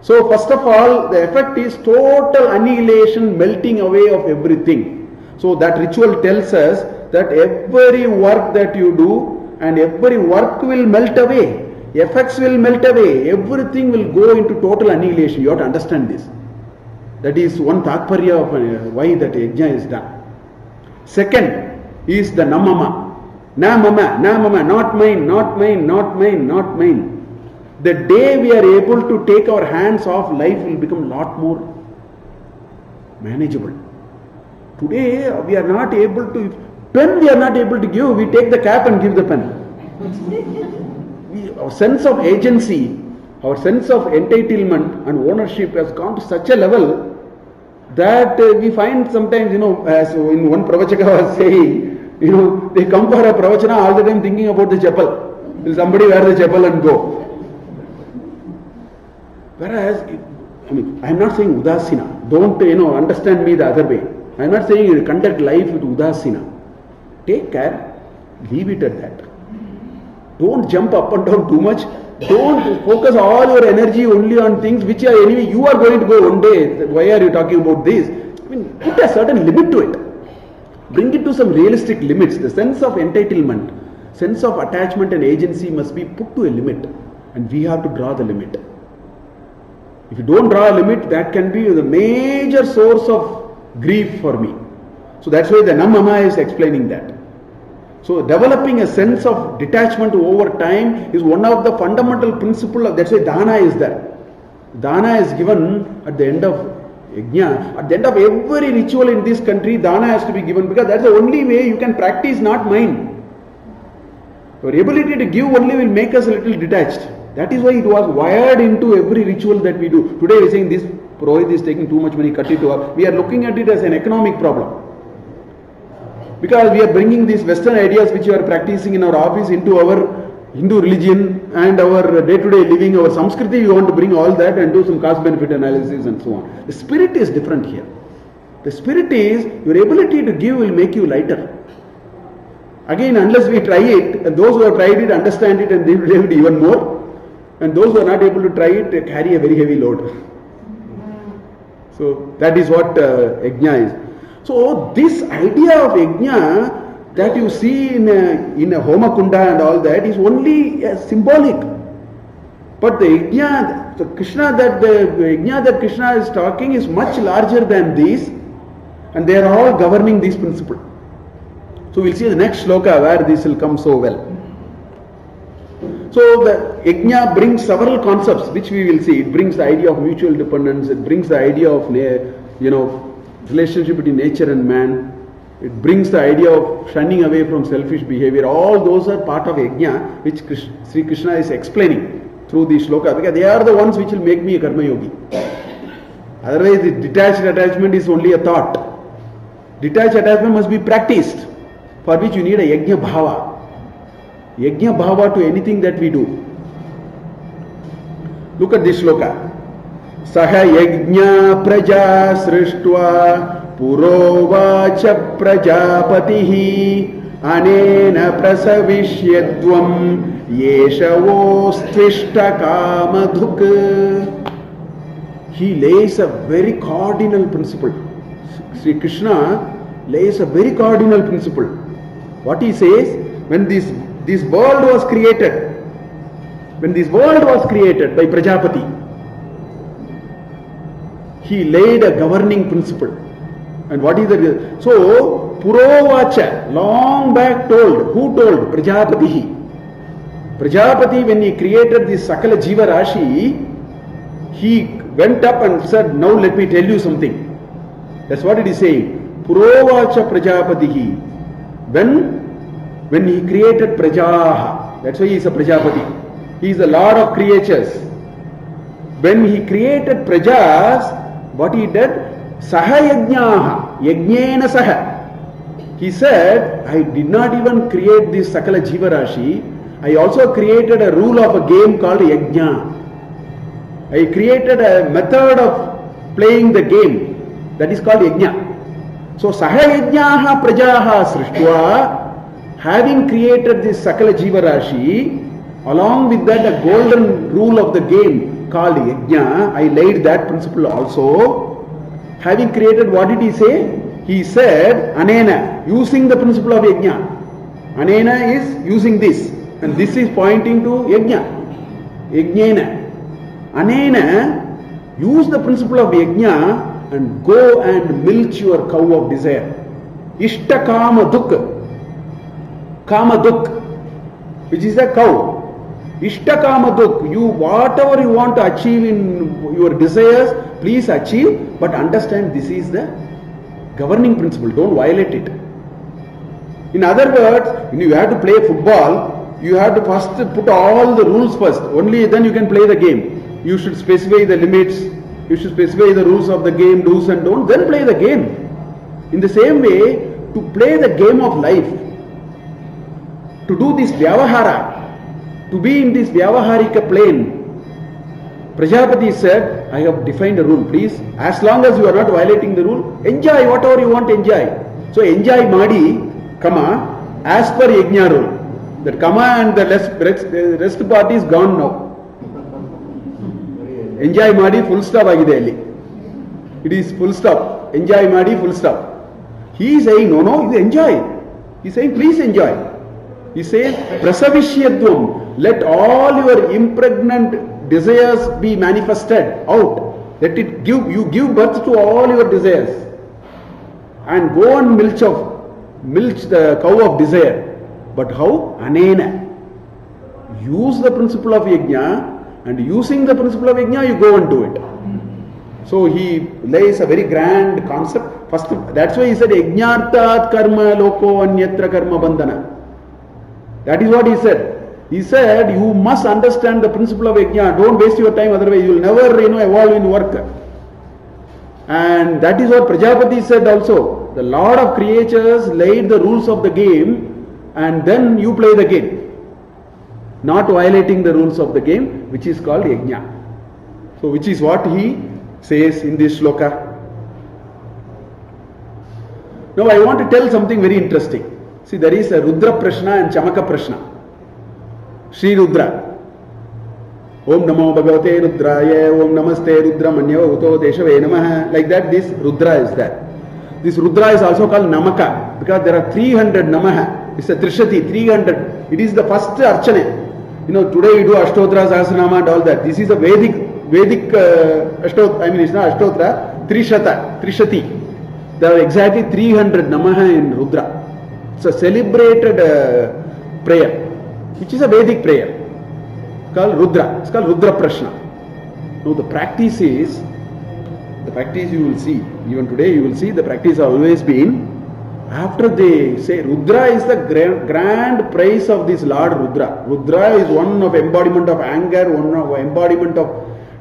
So first of all, the effect is total annihilation, melting away of everything. So that ritual tells us that every work that you do and every work will melt away. Effects will melt away. Everything will go into total annihilation. You have to understand this. That is one taatparya of why that yajna is done. Second is the namama. Na mama, not mine, not mine, not mine, not mine. The day we are able to take our hands off, life will become a lot more manageable. Today we are not able to, pen we are not able to give, we take the cap and give the pen. Our sense of agency, our sense of entitlement and ownership has gone to such a level that we find sometimes, as in one pravachaka was saying, they come for a pravachana all the time thinking about the chapel. Will somebody wear the chapel and go? Whereas, I am not saying udasina. Don't, understand me the other way. I am not saying conduct life with udasina. Take care, leave it at that. Don't jump up and down too much. Don't focus all your energy only on things which are anyway you are going to go one day. Why are you talking about this? Put a certain limit to it. Bring it to some realistic limits. The sense of entitlement, sense of attachment and agency must be put to a limit. And we have to draw the limit. If you don't draw a limit, that can be the major source of grief for me. So that's why the Namama is explaining that. So developing a sense of detachment over time is one of the fundamental principles. That's why dana is there. Dana is given at the end of yajna. At the end of every ritual in this country, dana has to be given because that's the only way you can practice not mind. Your ability to give only will make us a little detached. That is why it was wired into every ritual that we do. Today we are saying this Purohit is taking too much money, cut it off. We are looking at it as an economic problem. Because we are bringing these Western ideas which we are practicing in our office into our Hindu religion and our day-to-day living, our Samskriti, we want to bring all that and do some cost-benefit analysis and so on. The spirit is different here. The spirit is your ability to give will make you lighter. Again, unless we try it, and those who have tried it understand it and they will do it even more. And those who are not able to try it carry a very heavy load. So that is what yajna is. So this idea of yajna that you see in a homa kunda and all that is only symbolic. But the yajna, the yajna that Krishna is talking is much larger than this, and they are all governing this principle. So we'll see the next shloka where this will come so well. So the yajna brings several concepts which we will see. It brings the idea of mutual dependence. It brings the idea of relationship between nature and man. It brings the idea of shunning away from selfish behavior. All those are part of yajna which Sri Krishna is explaining through these shlokas, because they are the ones which will make me a karma yogi. Otherwise, the detached attachment is only a thought. Detached attachment must be practiced, for which you need a yajna bhava. Yajna bhava to anything that we do. Look at this shloka. Saha yajna praja srishtva purovacha prajapatihi anena prasavishyadvam yeshavostvishta kamadhuk. He lays a very cardinal principle. Sri Krishna lays a very cardinal principle. What he says, when this world was created, by Prajapati, he laid a governing principle. And what is the... So, Purovacha, long back told. Who told? Prajapati. Prajapati, when he created this Sakala Jiva Rashi, he went up and said, now let me tell you something. That's what it is saying. Purovacha Prajapatihi. When he created Prajaha, that's why he is a Prajapati. He is the Lord of creatures. When he created Prajas, what he did? Saha Yajnaha. Yajnena Saha. He said, I did not even create this Sakala Jiva Rashi. I also created a rule of a game called Yajna. I created a method of playing the game that is called Yajna. So Saha Yajnaha Prajaha Srishtva, having created this Sakala Jiva Rashi, along with that a golden rule of the game called Yajna, I laid that principle also. Having created, what did he say? He said, Anena, using the principle of Yajna. Anena is using this. And this is pointing to Yajna. Yajnena. Anena, use the principle of Yajna and go and milk your cow of desire. Ishta kama duk. Kama duk, which is a cow. Ishta kama duk. You, whatever you want to achieve in your desires, please achieve, but understand this is the governing principle. Don't violate it. In other words, when you have to play football, you have to first put all the rules first. Only then you can play the game. You should specify the limits. You should specify the rules of the game, do's and don'ts. Then play the game. In the same way, to play the game of life, to do this vyavahara, to be in this vyavaharika plane, Prajapati said, I have defined a rule. Please, as long as you are not violating the rule, enjoy whatever you want to enjoy. So enjoy Madi, Kama, as per Yajna rule. That Kama and the rest part is gone now. Enjoy Madi, full stop agide alli. It is full stop. Enjoy Madi, full stop. He is saying, no, enjoy. He is saying, please enjoy. He says, Prasavishyadvam, let all your impregnant desires be manifested out. Let it you give birth to all your desires. And go and milk the cow of desire. But how? Anena. Use the principle of Yajna, and using the principle of Yajna, you go and do it. So he lays a very grand concept. First, that's why he said, Yajnartat karma loko anyatra karma bandhana. That is what he said. He said, you must understand the principle of Yajna. Don't waste your time, otherwise you will never evolve in work. And that is what Prajapati said also. The Lord of creatures laid the rules of the game, and then you play the game. Not violating the rules of the game, which is called Yajna. So which is what he says in this shloka. Now I want to tell something very interesting. See, there is a Rudra Prashna and Chamaka Prashna. Sri Rudra. Om Namo Bhagavate Rudraya, Om Namaste Rudra Manyava Uto Deshave Namaha. Like that, this Rudra is there. This Rudra is also called Namaka, because there are 300 Namaha. It's a Trishati, 300. It is the first Archana. Today we do Ashtotra, Sahasranama and all that. This is a Vedic Ashtotra, it's not Ashtotra, Trishati. There are exactly 300 Namaha in Rudra. It's a celebrated prayer, which is a Vedic prayer, called Rudra. It's called Rudra Prashna. Now the practice you will see, even today you will see, the practice has always been, after they say Rudra is the grand praise of this Lord Rudra. Rudra is one of embodiment of anger, one of embodiment of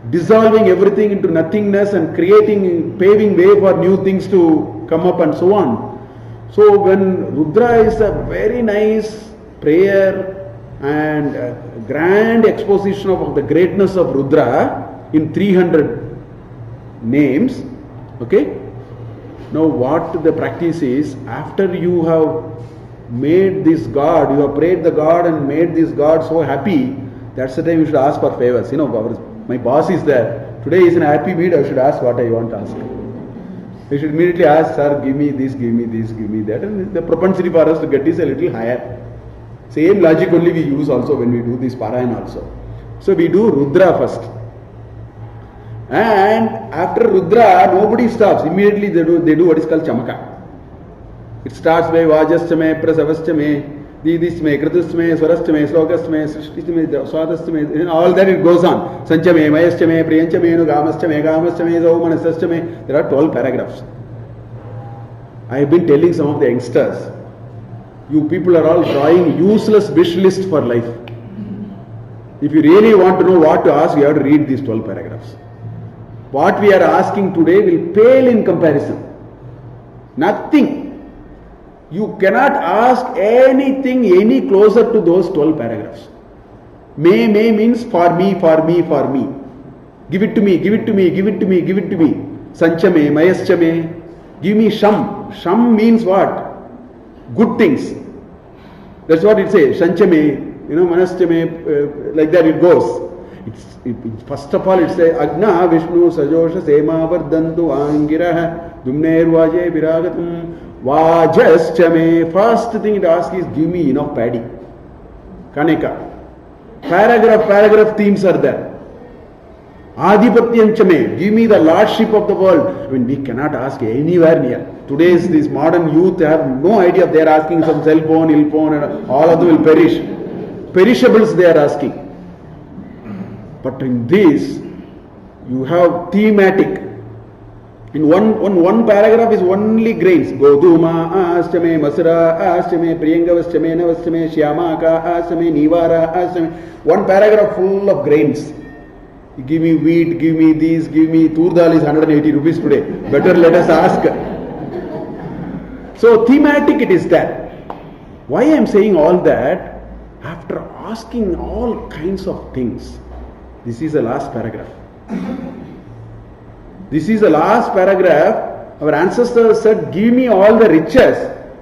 dissolving everything into nothingness and paving way for new things to come up and so on. So when Rudra is a very nice prayer and a grand exposition of the greatness of Rudra in 300 names, okay? Now what the practice is, after you have made this God, you have prayed the God and made this God so happy, that's the time you should ask for favors. My boss is there. Today is in a happy mood, I should ask what I want to ask. I should immediately ask, sir, give me this, give me this, give me that. And the propensity for us to get is a little higher. Same logic only we use also when we do this Parayan also. So we do Rudra first. And after Rudra, nobody stops. Immediately they do what is called Chamaka. It starts by Vajaschame, Prasavaschame, Didisme, Kritusme, Swarastame, Slokasme, Srishtime, Swadastame, all that it goes on. Sanchame, Mayastame, Priyanchame, Gamastame, Gamastame, Saumanasastame. There are 12 paragraphs. I have been telling some of the youngsters, you people are all drawing useless wish list for life. If you really want to know what to ask, you have to read these 12 paragraphs. What we are asking today will pale in comparison. Nothing. You cannot ask anything any closer to those 12 paragraphs. May means for me, for me, for me. Give it to me, give it to me, give it to me, give it to me. Sanchame, Mayaschame. Give me Sham. Sham means what? Good things. That's what it says. Shanchame, Manaschame, like that it goes. First of all, it says Agna Vishnu Sajosha Sema Vardantu Angiraha Dumner Vaje Viragatum Vajaschame. First thing it asks is give me enough paddy. Kaneka. Paragraph themes are there. Adipatyanchame. Give me the lordship of the world. I mean, we cannot ask anywhere near. Today's this modern youth have no idea. They are asking some cell phone, ill phone, and all of them will perish. Perishables they are asking. But in this, you have thematic. In one paragraph is only grains. Goduma astame, Masura astame, Priyangavastame, Navastame, Shyamaka astame, Nivara astame. One paragraph full of grains. You give me wheat, give me these, give me Turdal is 180 rupees today. Better let us ask. So thematic it is that. Why I am saying all that? After asking all kinds of things. This is the last paragraph. This is the last paragraph. Our ancestors said, give me all the riches,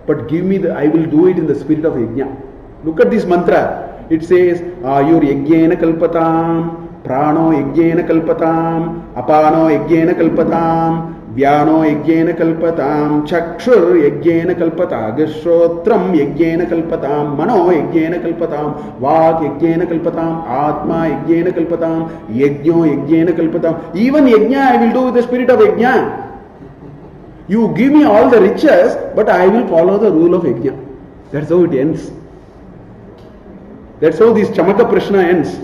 but give me I will do it in the spirit of yajna. Look at this mantra. It says, Ayur yajnena kalpatam, prano yajnena kalpatam, apano yajnena kalpatam, Vyano yajnena kalpatam, chakshur yajnena kalpatam, gashotram yajnena kalpatam, mano yajnena kalpatam, vak yajnena kalpatam, atma yajnena kalpatam, yajno yajnena kalpatam. Even yajna I will do with the spirit of yajna. You give me all the riches, but I will follow the rule of yajna. That's how it ends. That's how this Chamaka Prashna ends.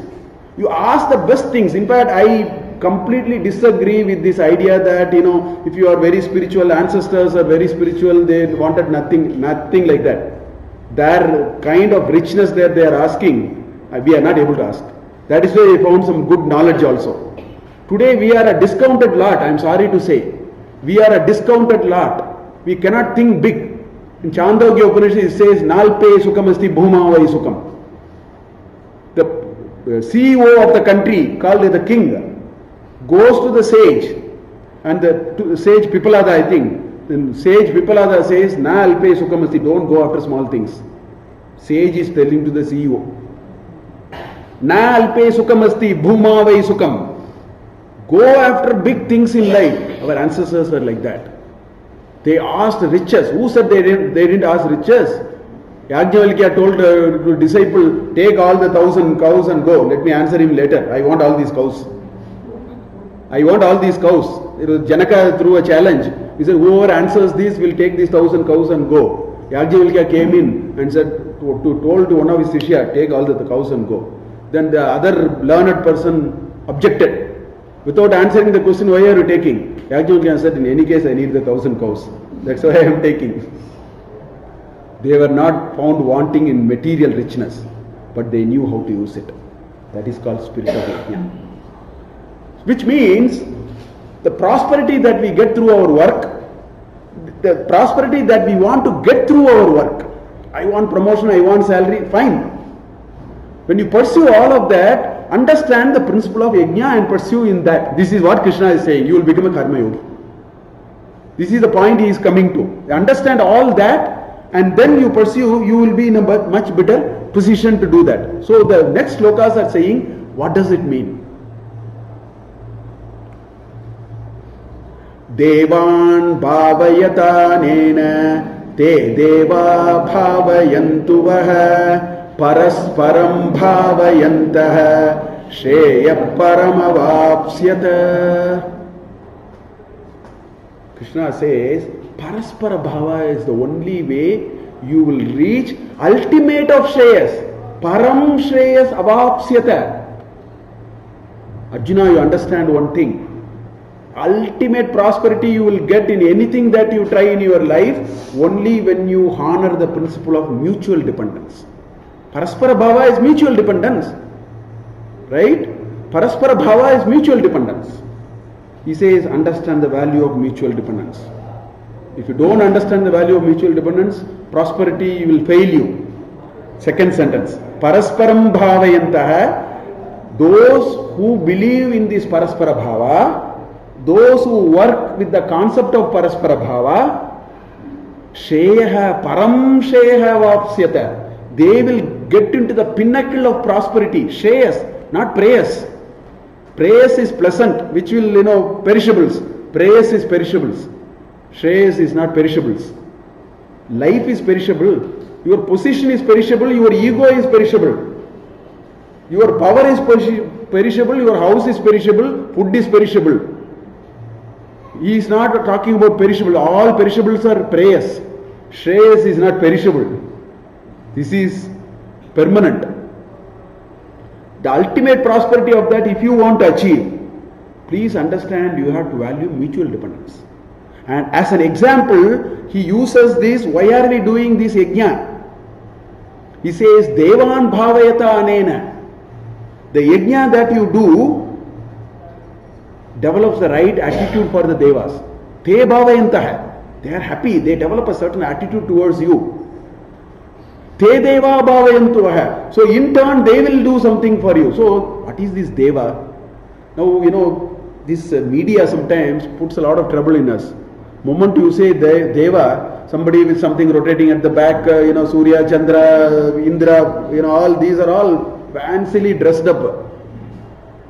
You ask the best things. In fact, I completely disagree with this idea that, if you are very spiritual, ancestors are very spiritual, they wanted nothing like that. Their kind of richness that they are asking, we are not able to ask. That is why we found some good knowledge also. Today we are a discounted lot, I am sorry to say. We are a discounted lot. We cannot think big. In Chandogya Upanishad it says, Nalpe Sukam Asti Bhuma Vai Sukam. The CEO of the country, called the king, goes to the sage, and the sage Pipalada, I think, then sage Pipalada says, Na alpe sukamasti, don't go after small things. Sage is telling to the CEO, Na alpe sukamasti, bhuma vai sukam. Go after big things in life. Our ancestors were like that. They asked riches. Who said they didn't ask riches? Yajnavalkya told to disciple, take all the 1,000 cows and go. Let me answer him later. I want all these cows. I want all these cows. Janaka threw a challenge. He said, whoever answers this will take these 1,000 cows and go. Yajnavalkya came in and said, told to one of his Shishya, take all the cows and go. Then the other learned person objected. Without answering the question, why are you taking? Yajnavalkya said, in any case I need the 1,000 cows. That's why I am taking. They were not found wanting in material richness, but they knew how to use it. That is called spirit of yajna. Which means the prosperity that we get through our work, the prosperity that we want to get through our work. I want promotion, I want salary, fine. When you pursue all of that, understand the principle of yajna and pursue in that. This is what Krishna is saying. You will become a karma yogi. This is the point he is coming to. Understand all that, and then you pursue, you will be in a much better position to do that. So the next slokas are saying, what does it mean? Devan bhavayatanena te deva bhavayantu vaha parasparam bhavayantaha shreya paramavapsyata. Krishna says, Paraspara Bhava is the only way you will reach ultimate of Shreyas. Param Shreyas avapsyata. Arjuna, you understand one thing. Ultimate prosperity you will get in anything that you try in your life only when you honor the principle of mutual dependence. Paraspara bhava is mutual dependence. Right? Paraspara bhava is mutual dependence. He says, understand the value of mutual dependence. If you don't understand the value of mutual dependence, prosperity will fail you. Second sentence. Parasparam bhavayantaha. Those who believe in this Paraspara bhava, those who work with the concept of Paraspara bhava, Shreyaha, Param Shreyaha Vapsyata. They will get into the pinnacle of prosperity. Shreyas, not prayers. Prayers is pleasant, which will, perishables. Prayers is perishables. Shreyas is not perishables. Life is perishable. Your position is perishable. Your ego is perishable. Your power is perishable. Your house is perishable. Food is perishable. He is not talking about perishable. All perishables are prayers. Shreyas is not perishable. This is permanent. The ultimate prosperity of that, if you want to achieve, please understand you have to value mutual dependence. And as an example, he uses this. Why are we doing this yajna? He says, Devan bhavayata anena. The yajna that you do develops the right attitude for the devas. Te bhavayantaha. They are happy. They develop a certain attitude towards you. Te deva bhavayantuha. So in turn they will do something for you. So what is this deva? Now this media sometimes puts a lot of trouble in us. Moment you say deva, somebody with something rotating at the back, Surya, Chandra, Indra, all these are all fancily dressed up.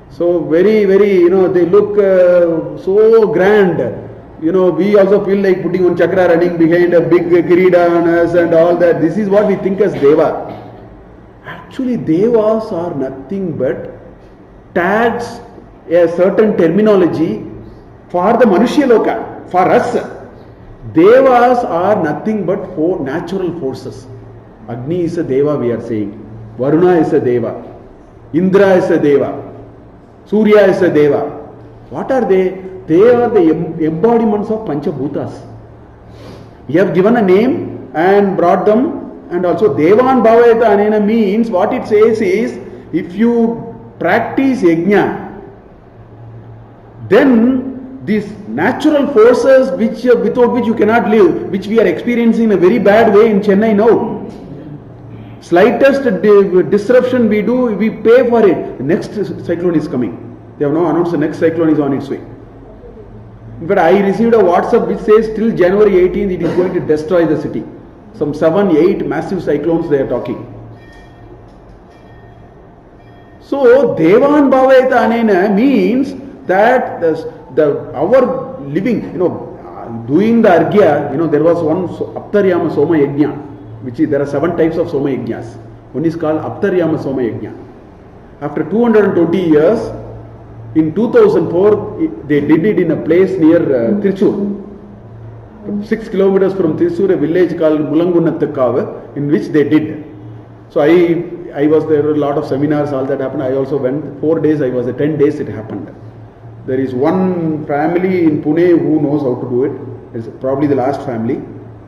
So very, very, they look so grand. We also feel like putting on chakra, running behind a big kirida on us and all that. This is what we think as deva. Actually, devas are nothing but tags, a certain terminology for the Manushya Loka. For us, devas are nothing but natural forces. Agni is a deva, we are saying. Varuna is a deva. Indra is a deva. Surya is a deva. What are they? They are the embodiments of Panchabhutas. We have given a name and brought them. And also Devan Bhavayata Anena means, what it says is, if you practice yajna, then these natural forces without which you cannot live, which we are experiencing in a very bad way in Chennai now. Slightest disruption we do, we pay for it. The next cyclone is coming. They have now announced the next cyclone is on its way. In fact, I received a WhatsApp which says till January 18th it is going to destroy the city. Some 7-8 massive cyclones they are talking. So, Devan Bhavayata Anena means that our living, doing the Arghya, there was one Aptaryama Soma Yajna, which is, there are 7 types of Soma Yajnas. One is called Aptaryama Soma Yajna. After 220 years, in 2004, they did it in a place near Thrissur. 6 kilometers from Thrissur, a village called Mulangunathakkavu, in which they did. So I was there, a lot of seminars, all that happened. I also went. 4 days I was there, 10 days it happened. There is one family in Pune who knows how to do it. It's probably the last family.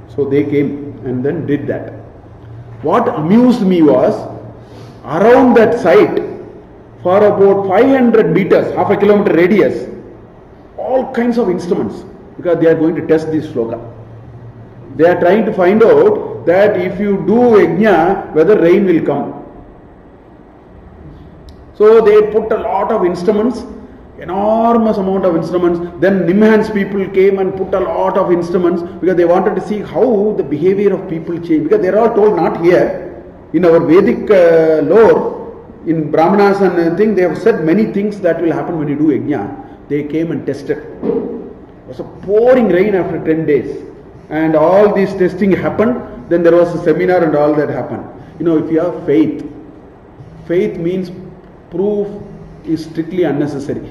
So they came and then did that. What amused me was, around that site, for about 500 meters, half a kilometer radius, all kinds of instruments, because they are going to test this sloka. They are trying to find out that if you do yajna, whether rain will come. So they put a lot of instruments, enormous amount of instruments. Then Nimhan's people came and put a lot of instruments because they wanted to see how the behavior of people change. Because they are all told, not here. In our Vedic lore, in Brahmanas and thing, they have said many things that will happen when you do yajna. They came and tested. It was a pouring rain after 10 days. And all this testing happened. Then there was a seminar and all that happened. If you have faith, faith means proof is strictly unnecessary.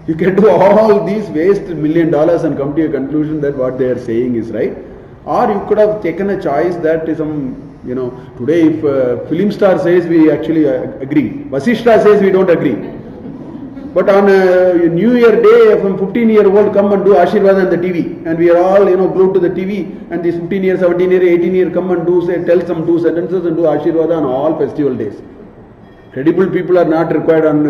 You can do all these, waste $1 million and come to a conclusion that what they are saying is right. Or you could have taken a choice that is today if film star says we actually agree, Vasishta says we don't agree. But on New Year day, some 15-year-old come and do Ashirwad on the TV, and we are all glued to the TV, and these 15-year, 17-year, 18-year come and tell some 2 sentences and do Ashirwad on all festival days. Credible people are not required on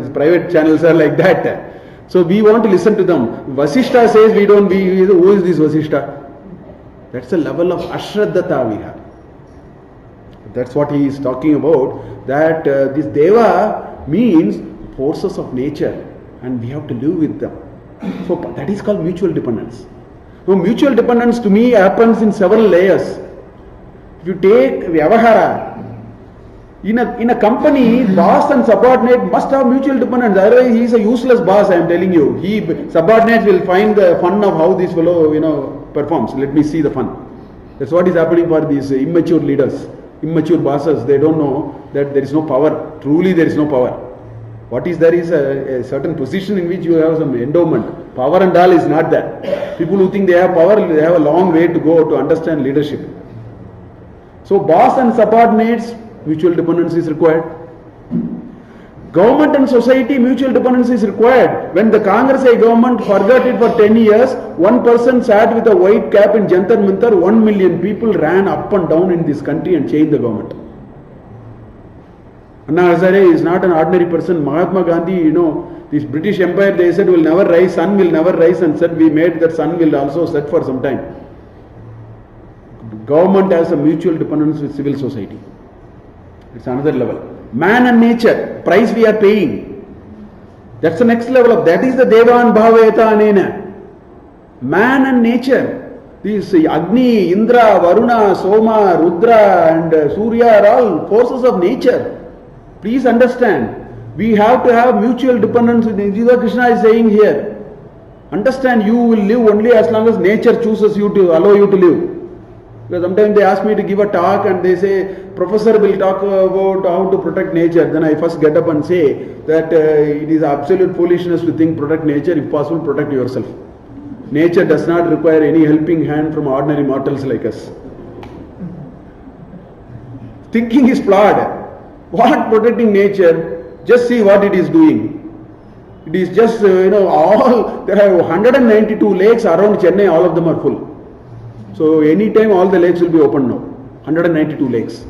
these private channels are like that. So we want to listen to them. Vasishta says who is this Vasishta? That's the level of ashraddhata we have. That's what he is talking about, that this Deva means forces of nature and we have to live with them. So that is called mutual dependence. So mutual dependence to me happens in several layers. If you take Vyavahara, in a company, boss and subordinate must have mutual dependence. Otherwise, he is a useless boss, I am telling you. Subordinates will find the fun of how this fellow performs. Let me see the fun. That's what is happening for these immature leaders, immature bosses. They don't know that there is no power. Truly, there is no power. What is there is a certain position in which you have some endowment. Power and all is not that. People who think they have power, they have a long way to go to understand leadership. So boss and subordinates, mutual dependence is required. Government and society, mutual dependence is required. When the Congress government forgot it for 10 years, one person sat with a white cap in Jantar Mantar, 1 million people ran up and down in this country and changed the government. Anna Hazare is not an ordinary person. Mahatma Gandhi, this British Empire, they said will never rise, sun will never rise, and said we made that sun will also set for some time. Government has a mutual dependence with civil society. It's another level. Man and nature, price we are paying. That's the next level of that is the Devan Bhaveta Anena. Man and nature. These Agni, Indra, Varuna, Soma, Rudra and Surya are all forces of nature. Please understand, we have to have mutual dependence. Jiva Krishna is saying here, understand you will live only as long as nature chooses you to allow you to live. Because sometimes they ask me to give a talk and they say, professor will talk about how to protect nature. Then I first get up and say that it is absolute foolishness to think protect nature. If possible, protect yourself. Nature does not require any helping hand from ordinary mortals like us. Thinking is flawed. What protecting nature? Just see what it is doing. It is just, there are 192 lakes around Chennai, all of them are full. So anytime all the lakes will be open now. 192 lakes.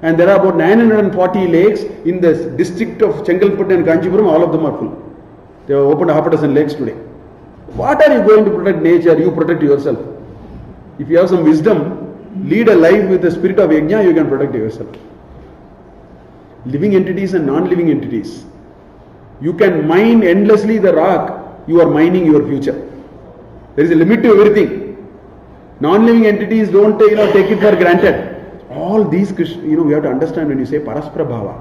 And there are about 940 lakes in the district of Chengalpattu and Kanchipuram, all of them are full. They have opened half a dozen lakes today. What are you going to protect nature? You protect yourself. If you have some wisdom, lead a life with the spirit of yajna, you can protect yourself. Living entities and non-living entities. You can mine endlessly the rock, you are mining your future. There is a limit to everything. Non-living entities don't take it for granted. All these, we have to understand when you say Paraspara Bhava.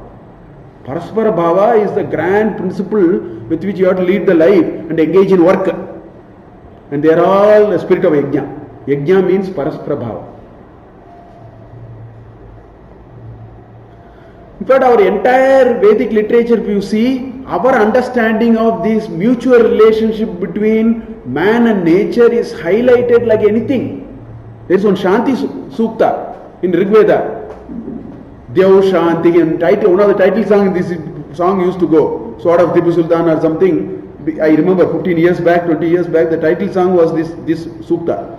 Paraspara Bhava is the grand principle with which you have to lead the life and engage in work. And they are all the spirit of yajna. Yajna means Paraspara Bhava. In fact, our entire Vedic literature, if you see, our understanding of this mutual relationship between man and nature is highlighted like anything. There is one Shanti Sukta in Rigveda. Dev Shanti, and one of the title songs, this song used to go, Sword of Tipu Sultan or something. I remember 15 years back, 20 years back, the title song was this Sukta.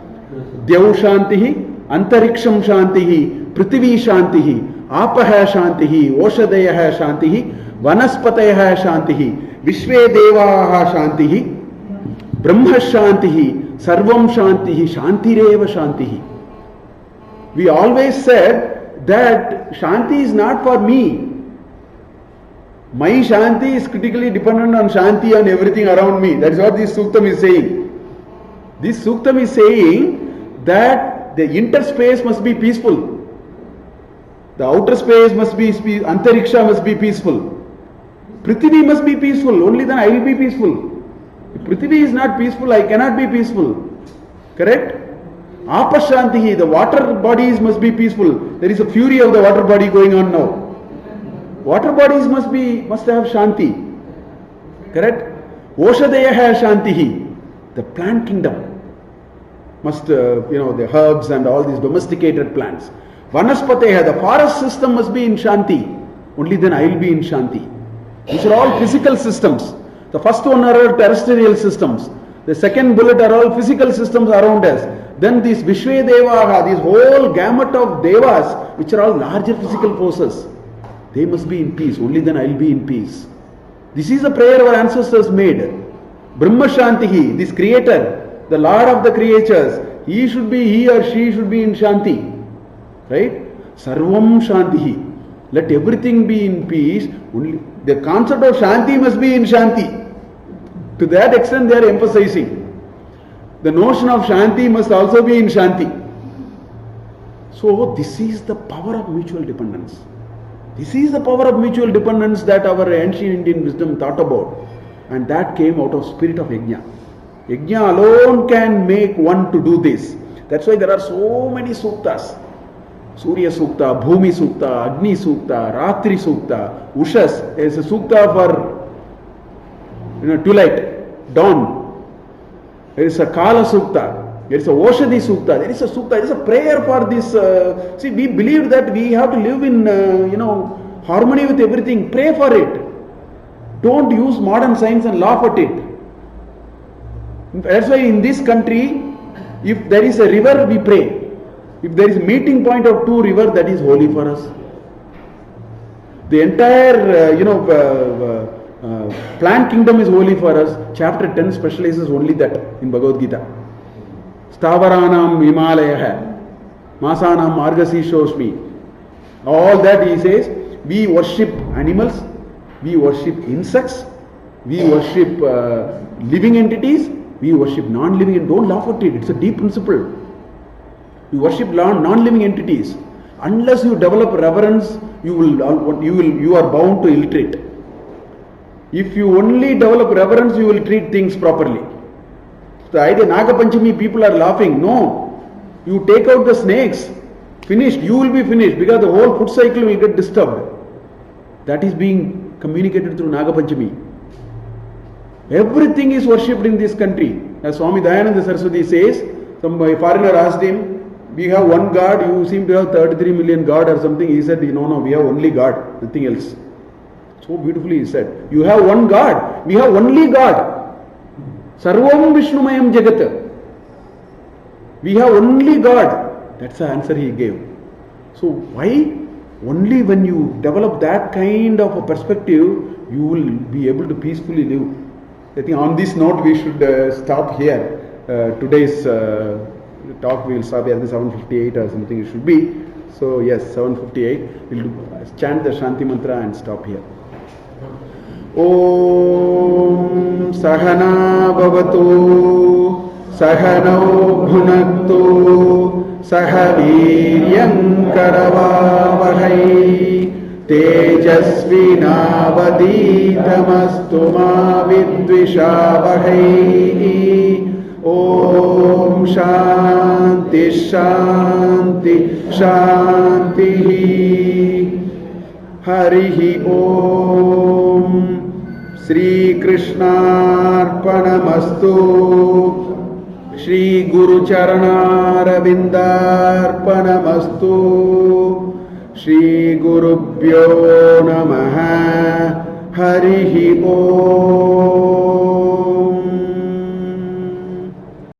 Dev Shanti, Antariksham Shanti, Prithvi Shanti, Apaha Shanti, Oshadaya Shanti, Vanaspataya Shanti, Vishve Devaha Shanti, Brahma Shanti, Sarvam Shanti, Shantireva Shanti. We always said that Shanti is not for me. My Shanti is critically dependent on Shanti and everything around me. That is what this Suktam is saying. This Suktam is saying that the interspace must be peaceful. The outer space must be, Antariksha must be peaceful. Prithvi must be peaceful, only then I will be peaceful. If Prithvi is not peaceful, I cannot be peaceful. Correct? Apashantihi, the water bodies must be peaceful. There is a fury of the water body going on now. Water bodies must have Shanti. Correct? Oshadeyaha Shantihi, the plant kingdom. must, the herbs and all these domesticated plants. Vanaspateha, the forest system must be in Shanti. Only then I will be in Shanti. These are all physical systems. The first one are all terrestrial systems. The second bullet are all physical systems around us. Then these Vishwe Devaha, this whole gamut of Devas, which are all larger physical forces, they must be in peace. Only then I will be in peace. This is the prayer our ancestors made. Brahma Shantihi, this creator, the Lord of the creatures, he or she should be in Shanti. Right? Sarvam Shantihi. Let everything be in peace. Only the concept of Shanti must be in Shanti. To that extent they are emphasizing. The notion of Shanti must also be in Shanti. So this is the power of mutual dependence. This is the power of mutual dependence that our ancient Indian wisdom thought about. And that came out of spirit of Yajna. Yajna alone can make one to do this. That's why there are so many suktas. Surya Sukta, Bhumi Sukta, Agni Sukta, Ratri Sukta, Ushas. There is a Sukta for twilight, dawn. There is a Kala Sukta. There is a Oshadhi Sukta. There is a Sukta. There is a prayer for this. See, we believe that we have to live in, harmony with everything. Pray for it. Don't use modern science and laugh at it. That's why in this country, if there is a river, we pray. If there is a meeting point of two rivers, that is holy for us. The entire, plant kingdom is holy for us. Chapter 10 specializes only that in Bhagavad Gita. Stavaranam Himalayah, Masanam Margasi Shoshmi. All that he says, we worship animals, we worship insects, we worship living entities, we worship non-living, and don't laugh at it. It's a deep principle. You worship non-living entities. Unless you develop reverence, you are bound to illiterate. If you only develop reverence, you will treat things properly. The idea Naga Panchami, people are laughing. No. You take out the snakes. Finished. You will be finished because the whole food cycle will get disturbed. That is being communicated through Naga Panchami. Everything is worshipped in this country. As Swami Dayananda Saraswati says, some foreigner asked him, we have one God, you seem to have 33 million God or something. He said, no, we have only God, nothing else. So beautifully he said, you have one God, we have only God. Sarvam Vishnumayam Jagat. We have only God. That's the answer he gave. So why? Only when you develop that kind of a perspective, you will be able to peacefully live. I think on this note we should stop here. Today's talk we will stop here at 7:58 or something it should be. So yes, 7:58. We'll chant the Shanti Mantra and stop here. Om Sahana Bhavatu Sahanau Bhunaktu Sahaviryam Karavavahai Tejasvinavaditamastu ma vidvishavahai. Om Shanti Shanti Shanti. Harihi Om. Shri Krishnarpanamastu. Shri Guru Charanaravindarpanamastu. Shri Gurubhyo Namaha. Harihi Om.